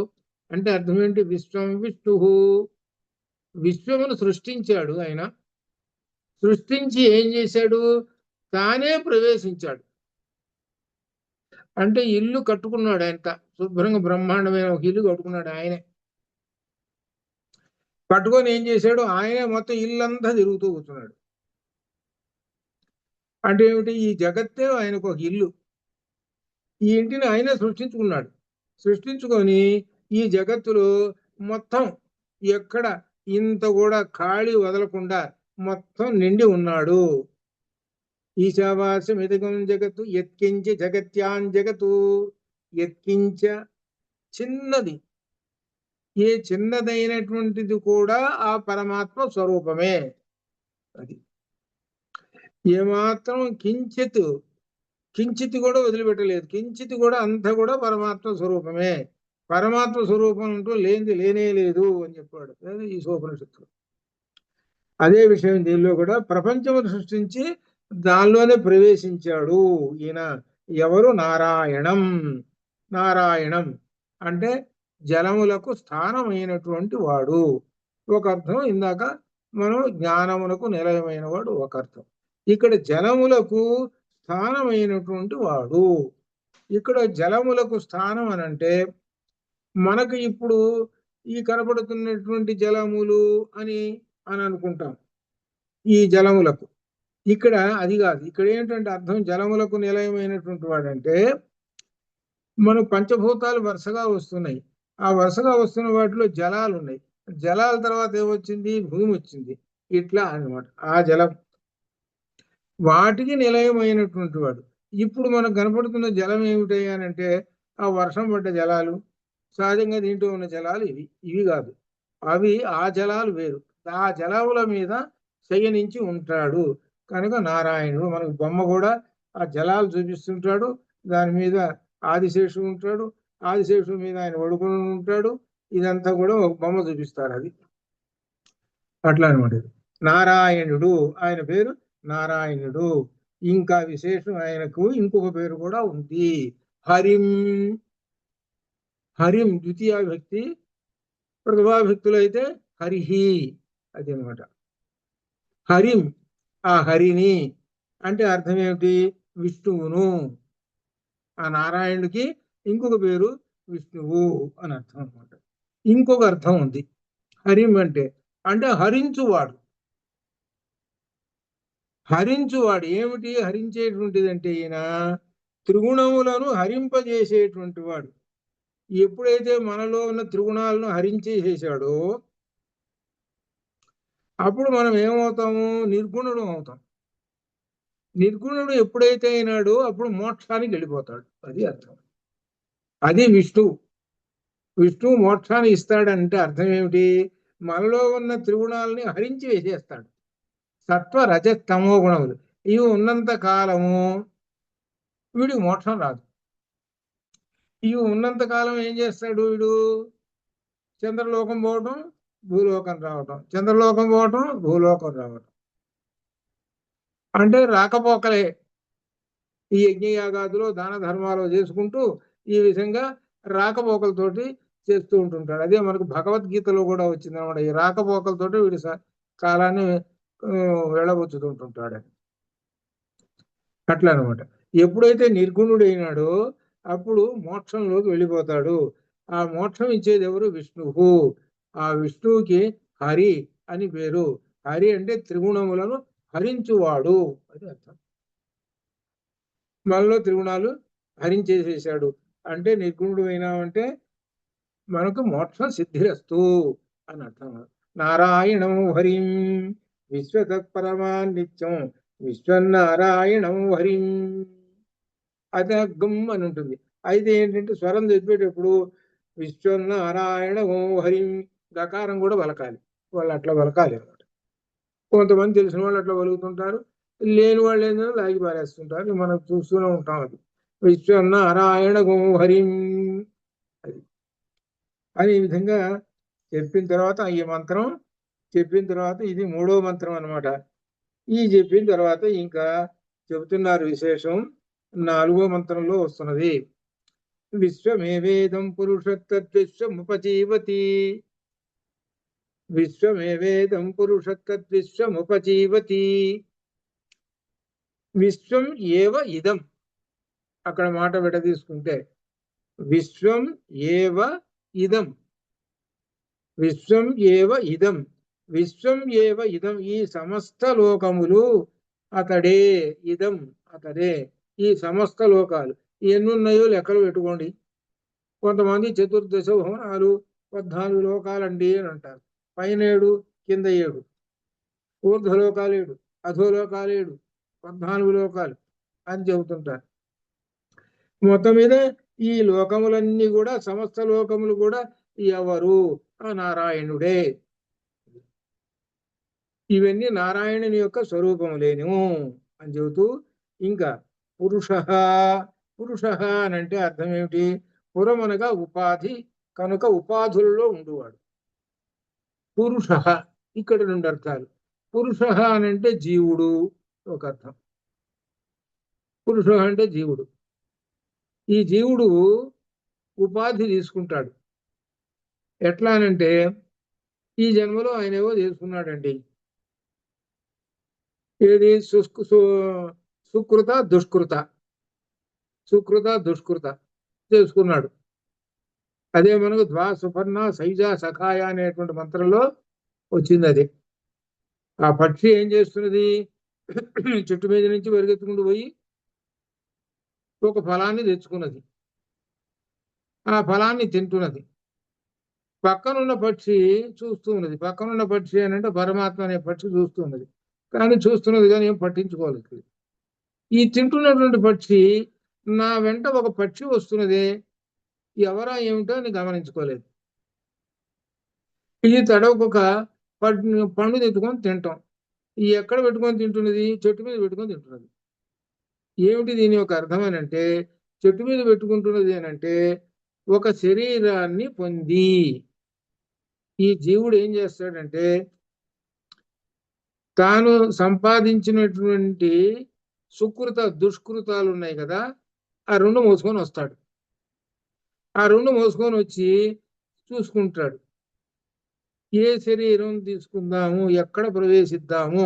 అంటే అర్థం ఏంటి? విశ్వం విష్ణు, విశ్వమును సృష్టించాడు ఆయన. సృష్టించి ఏం చేశాడు? తానే ప్రవేశించాడు. అంటే ఇల్లు కట్టుకున్నాడు ఆయన, శుభ్రంగా బ్రహ్మాండమైన ఒక ఇల్లు కట్టుకున్నాడు ఆయనే. కట్టుకొని ఏం చేశాడు? ఆయనే మొత్తం ఇల్లంతా తిరుగుతూ కూర్చున్నాడు. అంటే ఏమిటి? ఈ జగత్తే ఆయనకు ఒక ఇల్లు. ఈ ఇంటిని ఆయనే సృష్టించుకున్నాడు. సృష్టించుకొని ఈ జగత్తులో మొత్తం ఎక్కడ ఇంత కూడా ఖాళీ వదలకుండా మొత్తం నిండి ఉన్నాడు. ఈశావాస్యం ఎదగం జగత్తు ఎత్కించ జగత్యాన్ జగత్తు. ఎత్కించ చిన్నది, ఏ చిన్నదైనటువంటిది కూడా ఆ పరమాత్మ స్వరూపమే. అది ఏమాత్రం కించిత్ కించిత్ కూడా వదిలిపెట్టలేదు. కించిత్ కూడా అంతా కూడా పరమాత్మ స్వరూపమే. పరమాత్మ స్వరూపం అంటూ లేనిది లేనే లేదు అని చెప్పాడు ఈ సోపనిషత్తులు. అదే విషయం దీనిలో కూడా ప్రపంచమును సృష్టించి దానిలోనే ప్రవేశించాడు ఈయన. ఎవరు? నారాయణం. నారాయణం అంటే జలములకు స్థానమైనటువంటి వాడు ఒక అర్థం. ఇందాక మనం జ్ఞానమునకు నిలయమైన వాడు ఒక అర్థం. ఇక్కడ జలములకు స్థానమైనటువంటి వాడు. ఇక్కడ జలములకు స్థానం అని అంటే మనకు ఇప్పుడు ఈ కనపడుతున్నటువంటి జలములు అని అని అనుకుంటాం ఈ జలములకు. ఇక్కడ అది కాదు. ఇక్కడ ఏంటంటే అర్థం, జలములకు నిలయమైనటువంటి వాడంటే మనకు పంచభూతాలు వరుసగా వస్తున్నాయి. ఆ వరుసగా వస్తున్న వాటిలో జలాలు ఉన్నాయి. జలాల తర్వాత ఏమొచ్చింది? భూమి వచ్చింది. ఇట్లా అన్నమాట ఆ జలం. వాటికి నిలయమైనటువంటి వాడు. ఇప్పుడు మనకు కనపడుతున్న జలం ఏమిటంటే ఆ వర్షం పడ్డ జలాలు, సహజంగా దీంట్లో ఉన్న జలాలు ఇవి కాదు. అవి ఆ జలాలు వేరు. ఆ జలముల మీద శయనించి ఉంటాడు కనుక నారాయణుడు. మనకు బొమ్మ కూడా ఆ జలాలు చూపిస్తుంటాడు. దాని మీద ఆదిశేషుడు ఉంటాడు. ఆదిశేషుడు మీద ఆయన ఒడుకుని ఉంటాడు. ఇదంతా కూడా ఒక బొమ్మ చూపిస్తారు. అది అట్లా అనమాట. నారాయణుడు ఆయన పేరు నారాయణుడు. ఇంకా విశేషం, ఆయనకు ఇంకొక పేరు కూడా ఉంది, హరిం. హరిం ద్వితీయ భక్తి, ప్రథమా భక్తులు అయితే హరిహి. అది అనమాట హరిం. ఆ హరిని అంటే అర్థం ఏమిటి? విష్ణువును. ఆ నారాయణుడికి ఇంకొక పేరు విష్ణువు అని అర్థం అనమాట. ఇంకొక అర్థం ఉంది హరిం అంటే హరించువాడు. హరించువాడు ఏమిటి? హరించేటువంటిది అంటే ఈయన త్రిగుణములను హరింపజేసేటువంటి వాడు. ఎప్పుడైతే మనలో ఉన్న త్రిగుణాలను హరించేసేసాడో అప్పుడు మనం ఏమవుతాము? నిర్గుణుడు అవుతాం. నిర్గుణుడు ఎప్పుడైతే అయినాడో అప్పుడు మోక్షానికి వెళ్ళిపోతాడు. అది అర్థం. అది విష్ణువు. విష్ణువు మోక్షాన్ని ఇస్తాడంటే అర్థం ఏమిటి? మనలో ఉన్న త్రిగుణాలని హరించి వేసేస్తాడు. సత్వ రజ తమో గుణములు ఇవి ఉన్నంత కాలము వీడికి మోక్షం రాదు. ఇవి ఉన్నంత కాలం ఏం చేస్తాడు వీడు? చంద్రలోకం పోవటం, భూలోకం రావటం, చంద్రలోకం పోవటం, భూలోకం రావటం. అంటే రాకపోకలే. ఈ యజ్ఞయాగాదులో దాన ధర్మాలు చేసుకుంటూ ఈ విధంగా రాకపోకలతోటి చేస్తూ ఉంటుంటాడు. అదే మనకు భగవద్గీతలో కూడా వచ్చింది అనమాట. ఈ రాకపోకలతోటి వీడి కాలాన్ని వెళ్ళబుచ్చుతుంటుంటాడు. అట్లా అనమాట. ఎప్పుడైతే నిర్గుణుడైనాడో అప్పుడు మోక్షంలోకి వెళ్ళిపోతాడు. ఆ మోక్షం ఇచ్చేది ఎవరు? విష్ణువు. ఆ విష్ణువుకి హరి అని పేరు. హరి అంటే త్రిగుణములను హరించువాడు అని అర్థం. మనలో త్రిగుణాలు హరించేసేసాడు అంటే నిర్గుణుడు అయినామంటే మనకు మోక్షం సిద్ధిరస్తు అని అర్థం. నారాయణం హరిం విశ్వతత్పరమా నిత్యం విశ్వనారాయణం హరిం. అది గమ్ అని ఉంటుంది. అయితే ఏంటంటే స్వరం చెప్పేటప్పుడు విశ్వనారాయణ హరిం దకారం కూడా పలకాలి. వాళ్ళు అట్లా పలకాలి అన్నమాట. కొంతమంది తెలిసిన వాళ్ళు అట్లా పలుకుతుంటారు, లేని వాళ్ళు ఏంటంటే లాగి పారేస్తుంటారు. మనం చూస్తూనే ఉంటాం. అది విశ్వనారాయణ హరిం అది అని ఈ విధంగా చెప్పిన తర్వాత ఈ మంత్రం చెప్పిన తర్వాత ఇది 3వ మంత్రం అన్నమాట. ఈ చెప్పిన తర్వాత ఇంకా చెబుతున్నారు విశేషం. 4వ మంత్రంలో వస్తున్నది. విశ్వమేవేదం పురుషత్తద్విశ్వముపజీవతి. విశ్వమేవేదం పురుషత్తద్విశ్వముపజీవతి. విశ్వం ఏవ ఇదం. అక్కడ మాట విడదీసుకుంటే విశ్వం ఏవ ఇదం. విశ్వం ఏవ ఇదం. విశ్వం ఏవ ఇదం. ఈ సమస్త లోకములు అతడే. ఇదం అతడే. ఈ సమస్త లోకాలు ఎన్నున్నాయో లెక్కలు పెట్టుకోండి. కొంతమంది చతుర్దశ భవనాలు 14 లోకాలండి అని అంటారు. పైన 7, కింద 7, ఊర్ధ్వలోకాలు 7, అధోలోకాలు 7, 14 లోకాలు అని చెబుతుంటారు. మొత్తం మీద ఈ లోకములన్నీ కూడా సమస్త లోకములు కూడా ఎవరు? ఆ నారాయణుడే. ఇవన్నీ నారాయణుని యొక్క స్వరూపములేను అని చెబుతూ ఇంకా పురుష. పురుష అని అంటే అర్థం ఏమిటి? పురమనగా ఉపాధి కనుక ఉపాధులలో ఉండువాడు పురుష. ఇక్కడ 2 అర్థాలు. పురుష అని అంటే జీవుడు ఒక అర్థం. పురుష అంటే జీవుడు. ఈ జీవుడు ఉపాధి తీసుకుంటాడు. ఎట్లా అనంటే ఈ జన్మలో ఆయన ఏవో చేసుకున్నాడండి. ఏది? సుకృత దుష్కృత. సుకృత దుష్కృత చేసుకున్నాడు. అదే మనకు ద్వా సుపర్ణ సైజ సఖాయ అనేటువంటి మంత్రంలో వచ్చింది. అది ఆ పక్షి ఏం చేస్తున్నది? చెట్టు మీద నుంచి పరిగెత్తుకుంటూ పోయి ఒక ఫలాన్ని తెచ్చుకున్నది. ఆ ఫలాన్ని తింటున్నది. పక్కనున్న పక్షి చూస్తూ ఉన్నది. పక్కనున్న పక్షి అని అంటే పరమాత్మ అనే పక్షి చూస్తూ ఉన్నది. కానీ చూస్తున్నది కానీ ఏం పట్టించుకోలేదు. ఈ తింటున్నటువంటి పక్షి నా వెంట ఒక పక్షి వస్తున్నదే, ఎవరా ఏమిటో అని గమనించుకోలేదు. ఇది తడవకొక పండు తెచ్చుకొని తింటాం. ఈ ఎక్కడ పెట్టుకొని తింటున్నది? చెట్టు మీద పెట్టుకొని తింటున్నది. ఏమిటి దీని యొక్క అర్థం అని అంటే, చెట్టు మీద పెట్టుకుంటున్నది అని అంటే ఒక శరీరాన్ని పొంది ఈ జీవుడు ఏం చేస్తాడంటే తాను సంపాదించినటువంటి సుకృత దుష్కృతాలు ఉన్నాయి కదా, ఆ 2 మోసుకొని వస్తాడు. ఆ 2 మోసుకొని వచ్చి చూసుకుంటాడు. ఏ శరీరం తీసుకుందాము, ఎక్కడ ప్రవేశిద్దాము.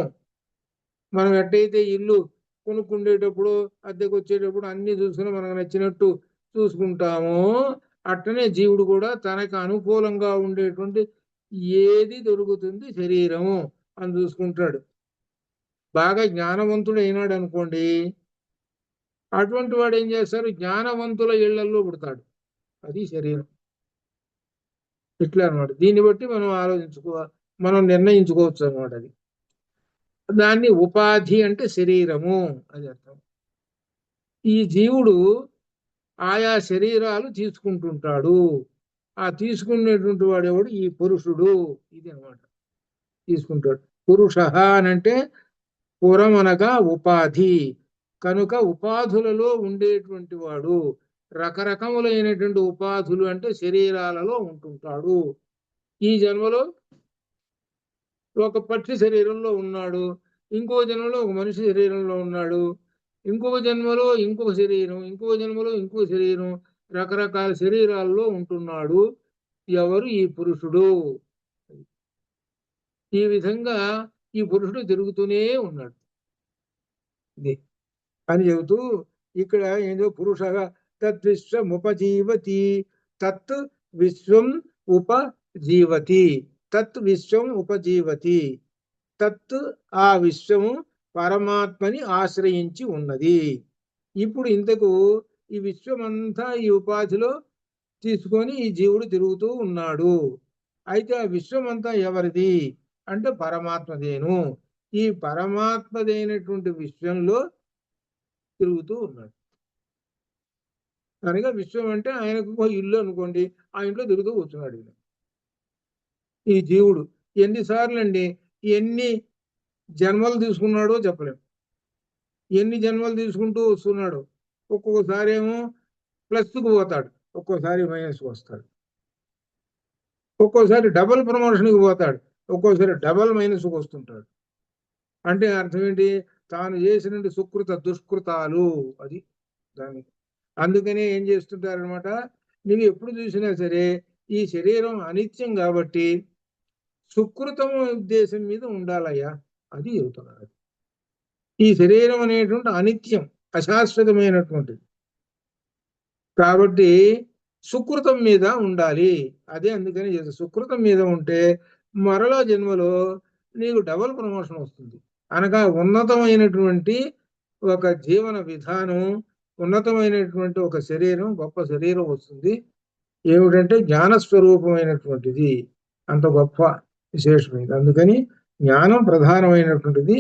మనం ఎట్టయితే ఇల్లు కొనుక్కుండేటప్పుడు అద్దెకు వచ్చేటప్పుడు అన్ని చూసుకుని మనకు నచ్చినట్టు చూసుకుంటామో అట్టనే జీవుడు కూడా తనకు అనుకూలంగా ఉండేటువంటి ఏది దొరుకుతుంది శరీరము అని చూసుకుంటాడు. బాగా జ్ఞానవంతుడు అయినాడు అనుకోండి, అటువంటి వాడు ఏం చేస్తారు? జ్ఞానవంతుల ఇళ్లలో పుడతాడు. అది శరీరం. ఇట్లా అనమాట. దీన్ని బట్టి మనం నిర్ణయించుకోవచ్చు అనమాట. అది దాన్ని ఉపాధి అంటే శరీరము అని అర్థం. ఈ జీవుడు ఆయా శరీరాలు తీసుకుంటుంటాడు. ఆ తీసుకునేటువంటి వాడు ఎవడు? ఈ పురుషుడు. ఇది అనమాట. తీసుకుంటాడు. పురుష అని అంటే పురం అనగా ఉపాధి, కనుక ఉపాధులలో ఉండేటువంటి వాడు, రకరకములైనటువంటి ఉపాధులు అంటే శరీరాలలో ఉంటుంటాడు. ఈ జన్మలో ఒక పక్షి శరీరంలో ఉన్నాడు, ఇంకో జన్మలో ఒక మనిషి శరీరంలో ఉన్నాడు, ఇంకొక జన్మలో ఇంకొక శరీరం, ఇంకొక జన్మలో ఇంకో శరీరం, రకరకాల శరీరాల్లో ఉంటున్నాడు. ఎవరు? ఈ పురుషుడు. ఈ విధంగా ఈ పురుషుడు తిరుగుతూనే ఉన్నాడు ఇది అని చెబుతూ ఇక్కడ ఏదో పురుషగా తద్విశ్వముపజీవతి, తత్ విశ్వం ఉపజీవతి, తత్ విశ్వం ఉపజీవతి, తత్ ఆ విశ్వము పరమాత్మని ఆశ్రయించి ఉన్నది. ఇప్పుడు ఇంతకు ఈ విశ్వమంతా ఈ ఉపాధిలో తీసుకొని ఈ జీవుడు తిరుగుతూ ఉన్నాడు. అయితే ఆ విశ్వమంతా ఎవరిది అంటే పరమాత్మదేను. ఈ పరమాత్మదైనటువంటి విశ్వంలో తిరుగుతూ ఉన్నాడు. కనుక విశ్వం అంటే ఆయనకు ఇల్లు అనుకోండి, ఆ ఇంట్లో తిరుగుతూ కూర్చున్నాడు ఈ జీవుడు. ఎన్నిసార్లు అండి, ఎన్ని జన్మలు తీసుకున్నాడో చెప్పలేం. ఎన్ని జన్మలు తీసుకుంటూ వస్తున్నాడు. ఒక్కొక్కసారి ఏమో ప్లస్కు పోతాడు, ఒక్కోసారి మైనస్కి వస్తాడు, ఒక్కోసారి డబల్ ప్రమోషన్కి పోతాడు, ఒక్కోసారి డబల్ మైనస్కి వస్తుంటాడు. అంటే అర్థం ఏంటి? తాను చేసిన సుకృత దుష్కృతాలు అది దానికి. అందుకనే ఏం చేస్తుంటారనమాట, నువ్వు ఎప్పుడు చూసినా సరే ఈ శరీరం అనిత్యం కాబట్టి సుకృతం ఉద్దేశం మీద ఉండాలయ్యా అది చెబుతున్నారు. ఈ శరీరం అనేటువంటి అనిత్యం, అశాశ్వతమైనటువంటిది కాబట్టి సుకృతం మీద ఉండాలి. అదే అందుకని సుకృతం మీద ఉంటే మరలా జన్మలో నీకు డబల్ ప్రమోషన్ వస్తుంది. అనగా ఉన్నతమైనటువంటి ఒక జీవన విధానం, ఉన్నతమైనటువంటి ఒక శరీరం, గొప్ప శరీరం వస్తుంది. ఏమిటంటే జ్ఞానస్వరూపమైనటువంటిది, అంత గొప్ప విశేషమైనది. అందుకని జ్ఞానం ప్రధానమైనటువంటిది.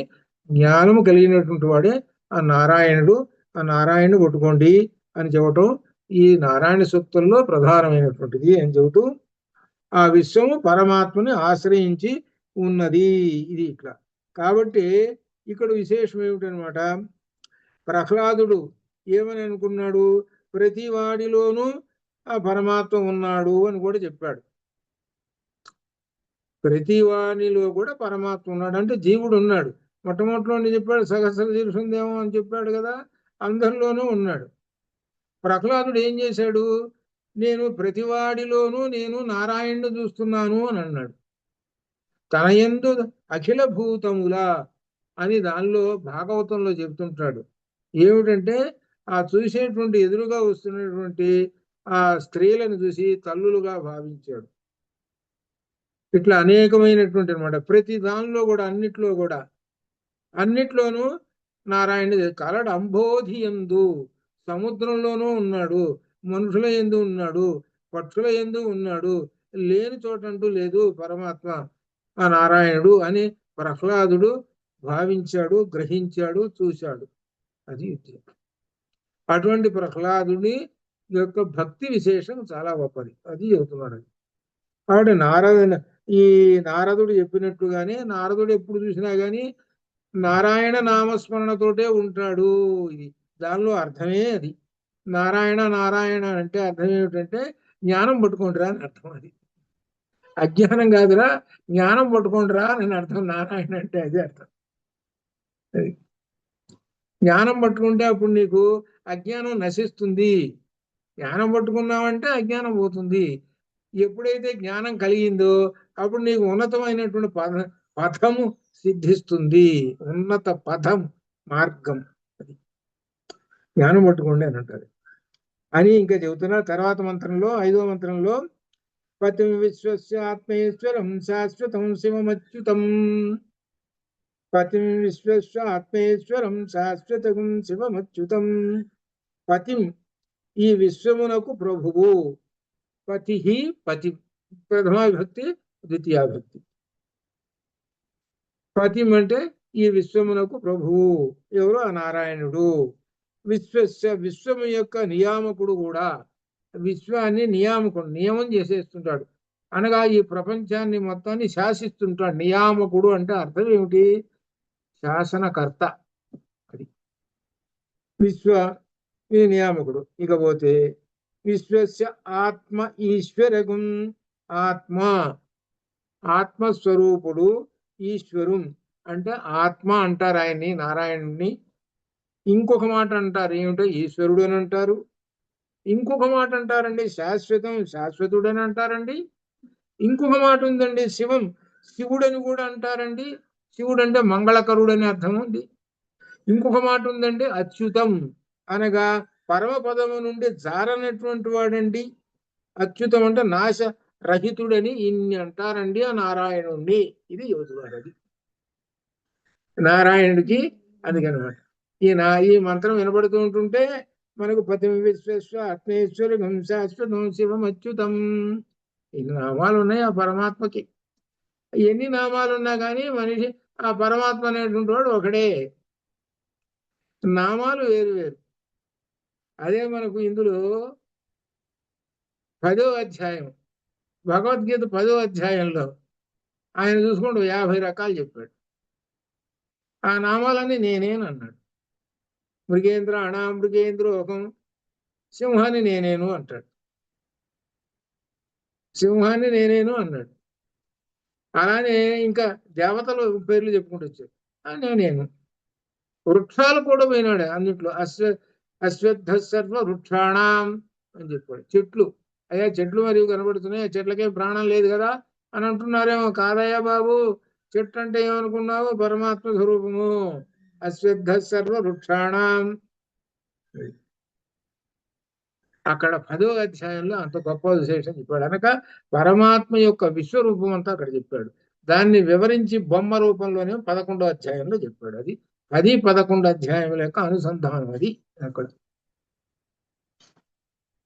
జ్ఞానము కలిగినటువంటి వాడే ఆ నారాయణుడు. ఆ నారాయణుడు కొట్టుకోండి అని చెప్పటం ఈ నారాయణ సూక్తుల్లో ప్రధానమైనటువంటిది అని చెబుతూ ఆ విశ్వము పరమాత్మని ఆశ్రయించి ఉన్నది. ఇది ఇట్లా. కాబట్టి ఇక్కడ విశేషం ఏమిటనమాట, ప్రహ్లాదుడు ఏమని అనుకున్నాడు? ప్రతి వాడిలోనూ ఆ పరమాత్మ ఉన్నాడు అని కూడా చెప్పాడు. ప్రతి వాడిలో కూడా పరమాత్మ ఉన్నాడు అంటే జీవుడు ఉన్నాడు. మొట్టమొదటిలో చెప్పాడు సహస్ర శీర్షుందేమో అని చెప్పాడు కదా, అందరిలోనూ ఉన్నాడు. ప్రహ్లాదుడు ఏం చేశాడు? నేను ప్రతివాడిలోనూ నేను నారాయణుడు చూస్తున్నాను అని అన్నాడు. తన యందు అఖిల భూతముల అని దానిలో భాగవతంలో చెబుతుంటాడు. ఏమిటంటే ఆ చూసేటువంటి ఎదురుగా వస్తున్నటువంటి ఆ స్త్రీలను చూసి తల్లులుగా భావించాడు. ఇట్లా అనేకమైనటువంటి అనమాట. ప్రతి దానిలో కూడా అన్నిట్లోనూ నారాయణుడు. కలడు అంబోధి యందు, సముద్రంలోనూ ఉన్నాడు, మనుషుల యందు ఉన్నాడు, పక్షుల యందు ఉన్నాడు, లేని చోటంటూ లేదు పరమాత్మ ఆ నారాయణుడు అని ప్రహ్లాదుడు భావించాడు, గ్రహించాడు, చూశాడు. అది అటువంటి ప్రహ్లాదుని యొక్క భక్తి విశేషం చాలా గొప్పది. అది చెబుతున్నాడు. కాబట్టి ఈ నారదుడు చెప్పినట్టుగానే నారదుడు ఎప్పుడు చూసినా గాని నారాయణ నామస్మరణతోటే ఉంటాడు. ఇది దానిలో అర్థమే అది. నారాయణ నారాయణ అంటే అర్థం ఏమిటంటే జ్ఞానం పట్టుకుంటురా అని అర్థం. అది అజ్ఞానం కాదురా, జ్ఞానం పట్టుకుంటురా అని అర్థం. నారాయణ అంటే అదే అర్థం. అది జ్ఞానం పట్టుకుంటే అప్పుడు నీకు అజ్ఞానం నశిస్తుంది. జ్ఞానం పట్టుకున్నావంటే అజ్ఞానం పోతుంది. ఎప్పుడైతే జ్ఞానం కలిగిందో అప్పుడు నీకు ఉన్నతమైనటువంటి పథము సిద్ధిస్తుంది. ఉన్నత పథం, మార్గం. అది జ్ఞానం పట్టుకోండి అని అంటారు అని ఇంకా చెబుతున్నారు. తర్వాత మంత్రంలో 5వ మంత్రంలో పతిం విశ్వస్య ఆత్మేశ్వరం శాశ్వతం శివమచ్యుతం, పతిం విశ్వస్య ఆత్మేశ్వరం శాశ్వతం శివమచ్యుతం. పతిం ఈ విశ్వమునకు ప్రభువు. పతి పతి ప్రథమా విభక్తి, ద్వితీయ విభక్తి. పతిం అంటే ఈ విశ్వమునకు ప్రభువు ఎవరు? ఆ నారాయణుడు. విశ్వస్య విశ్వము యొక్క నియామకుడు కూడా. విశ్వాన్ని నియమం చేసేస్తుంటాడు. అనగా ఈ ప్రపంచాన్ని మొత్తాన్ని శాసిస్తుంటాడు. నియామకుడు అంటే అర్థం ఏమిటి? శాసనకర్త. అది విశ్వ ఇది నియామకుడు. ఇకపోతే విశ్వస్య ఆత్మ ఈశ్వరగుం, ఆత్మ ఆత్మస్వరూపుడు, ఈశ్వరుం అంటే ఆత్మ అంటారు ఆయన్ని, నారాయణుణ్ణి. ఇంకొక మాట అంటారు, ఏమిటో ఈశ్వరుడు అని అంటారు. ఇంకొక మాట అంటారండి శాశ్వతం, శాశ్వతుడు అని అంటారండి. ఇంకొక మాట ఉందండి శివం, శివుడని కూడా అంటారండి. శివుడు అంటే మంగళకరుడు అని అర్థం ఉంది. ఇంకొక మాట ఉందండి అచ్యుతం, అనగా పరమపదము నుండి జారనటువంటి వాడండి. అచ్యుతం అంటే నాశ రహితుడని ఇన్ని అంటారండి ఆ నారాయణుణ్ణి. ఇది యువతువారు అది నారాయణుడికి. అందుకనమాట ఈ మంత్రం వినబడుతూ ఉంటుంటే మనకు పతి విశ్వేశ్వర ఆత్మేశ్వరి శాశ్వతం శివం అచ్యుతం ఇన్ని నామాలు ఉన్నాయి ఆ పరమాత్మకి. ఎన్ని నామాలు ఉన్నా కానీ మనిషి ఆ పరమాత్మ అనేటువంటి వాడు ఒకడే, నామాలు వేరు వేరు. అదే మనకు ఇందులో 10వ అధ్యాయం భగవద్గీత 10వ అధ్యాయంలో ఆయన చూసుకుంటూ 50 రకాలు చెప్పాడు. ఆ నామాలన్నీ నేనేనన్నాడు. మృగేంద్ర అణామృగేంద్రోహం, సింహాన్ని నేనేను అంటాడు. సింహాన్ని నేనేను అన్నాడు. అలానే ఇంకా దేవతలు పేర్లు చెప్పుకుంటూ వచ్చాడు. నేనేను. వృక్షాలు కూడా పోయినాడు అన్నింటిలో. అశ్వత్థ సర్వ వృక్షాణం అని చెప్పాడు. చెట్లు, అయ్యా చెట్లు మరియు కనబడుతున్నాయి, చెట్లకే ప్రాణం లేదు కదా అని అంటున్నారేమో. కాదయ్యా బాబు, చెట్టు అంటే ఏమనుకున్నావు? పరమాత్మ స్వరూపము. అశ్వత్థ సర్వ వృక్షాణం. అక్కడ 10వ అధ్యాయంలో అంత గొప్ప విశేషం చెప్పాడు. అనక పరమాత్మ యొక్క విశ్వరూపం అంతా అక్కడ చెప్పాడు. దాన్ని వివరించి బొమ్మ రూపంలోనే 11వ అధ్యాయంలో చెప్పాడు. అది 10, 11 అధ్యాయముల యొక్క అనుసంధానం అది అక్కడ.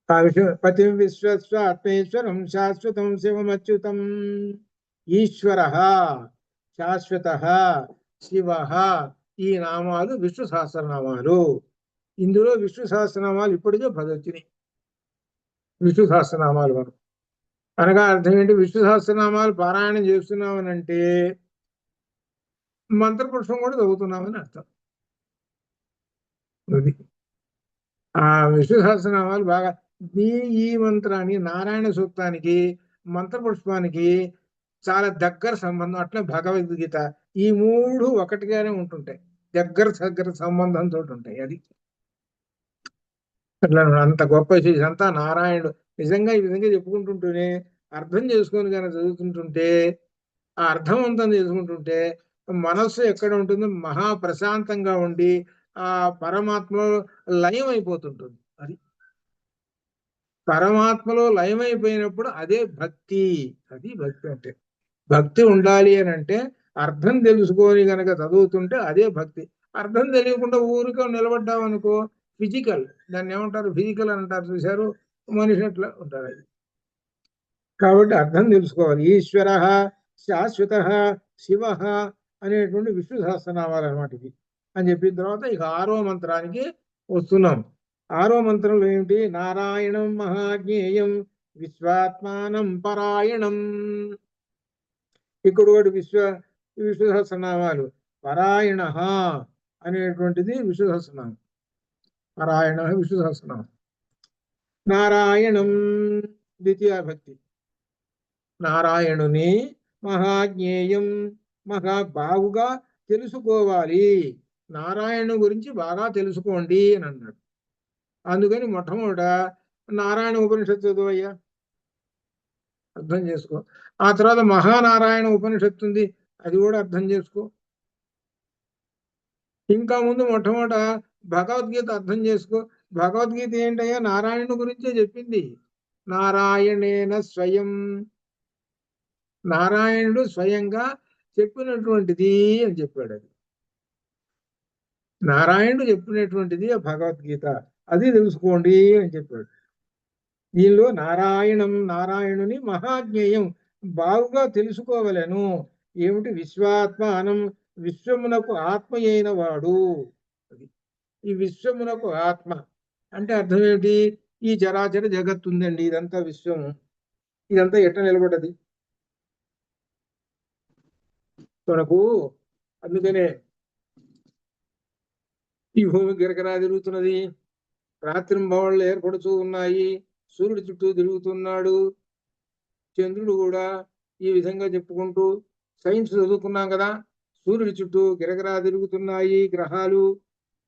ఆ విషయం పతి విశ్వస్వ ఆత్మేశ్వరం శాశ్వతం శివమచ్యుతం. ఈశ్వర, శాశ్వత, శివ, ఈ నామాలు విష్ణు సహస్రనామాలు. ఇందులో విష్ణు సహస్రనామాలు ఇప్పటికే 10 వచ్చినాయి. విష్ణు సహస్రనామాలు మనం అనగా అర్థం ఏంటి? విష్ణు సహస్రనామాలు పారాయణం చేస్తున్నామని అంటే మంత్రపురుషం కూడా చదువుతున్నామని అర్థం. అది ఆ విష్ణు సహస్రనామాలు బాగా ఈ మంత్రాన్ని, నారాయణ సూక్తానికి, మంత్రపుష్పానికి చాలా దగ్గర సంబంధం. అట్లా భగవద్గీత, ఈ 3 ఒకటిగానే ఉంటుంటాయి, దగ్గర సంబంధంతో ఉంటాయి. అది అట్లా అంత గొప్ప విశేషం అంతా నారాయణుడు. నిజంగా ఈ విధంగా చెప్పుకుంటుంటేనే అర్థం చేసుకొని కానీ చదువుతుంటుంటే, ఆ అర్థవంతం చేసుకుంటుంటే మనస్సు ఎక్కడ ఉంటుంది? మహాప్రశాంతంగా ఉండి ఆ పరమాత్మలో లయం అయిపోతుంటుంది. అది పరమాత్మలో లయమైపోయినప్పుడు అదే భక్తి. అది భక్తి అంటే. భక్తి ఉండాలి అని అంటే అర్థం తెలుసుకొని గనక చదువుతుంటే అదే భక్తి. అర్థం తెలియకుండా ఊరికే నిలబడ్డాం అనుకో, ఫిజికల్, దాన్ని ఏమంటారు? ఫిజికల్ అంటారు, చూశారు? మనిషి అట్లా ఉంటారు. అది కాబట్టి అర్థం తెలుసుకోవాలి. ఈశ్వర, శాశ్వత, శివ అనేటువంటి విష్ణు సహస్రనామాలు అనమాట ఇది అని చెప్పిన తర్వాత ఇక 6వ మంత్రానికి వస్తున్నాం. 6వ మంత్రంలో ఏమిటి? నారాయణం మహాజ్ఞేయం విశ్వాత్మానం పరాయణం. ఇక్కడ కూడా విష్ణు సహస్రనామాలు. పరాయణ అనేటువంటిది విష్ణు సహస్రనామం. పరాయణ విష్ణు సహస్రనామం. నారాయణం ద్వితీయ భక్తి. నారాయణుని మహాజ్ఞేయం, మహా బాగుగా తెలుసుకోవాలి. నారాయణ గురించి బాగా తెలుసుకోండి అని అన్నాడు. అందుకని మొట్టమొదట నారాయణ ఉపనిషత్తు చదువయ్యా, అర్థం చేసుకో. ఆ తర్వాత మహానారాయణ ఉపనిషత్తు ఉంది, అది కూడా అర్థం చేసుకో. ఇంకా ముందు మొట్టమొదట భగవద్గీత అర్థం చేసుకో. భగవద్గీత ఏంటయ్యా? నారాయణ గురించే చెప్పింది. నారాయణేన స్వయం, నారాయణుడు స్వయంగా చెప్పినటువంటిది అని చెప్పాడు. అది నారాయణుడు చెప్పినటువంటిది ఆ భగవద్గీత, అది తెలుసుకోండి అని చెప్పాడు. దీనిలో నారాయణం, నారాయణుని మహాజ్ఞేయం, బాగుగా తెలుసుకోవలను. ఏమిటి? విశ్వాత్మానం, విశ్వమునకు ఆత్మ అయిన వాడు. అది ఈ విశ్వమునకు ఆత్మ అంటే అర్థం ఏమిటి? ఈ చరాచర జగత్తు ఉందండి, ఇదంతా విశ్వము. ఇదంతా ఎట్లా నిలబడ్డది మనకు? అందుకనే ఈ భూమి గిరగిరా తిరుగుతున్నది, రాత్రింబవళ్ళు ఏర్పడుతూ ఉన్నాయి, సూర్యుడి చుట్టూ తిరుగుతున్నాడు, చంద్రుడు కూడా ఈ విధంగా చెప్పుకుంటూ సైన్స్ చదువుకున్నాం కదా, సూర్యుడి చుట్టూ గిరగిరా తిరుగుతున్నాయి గ్రహాలు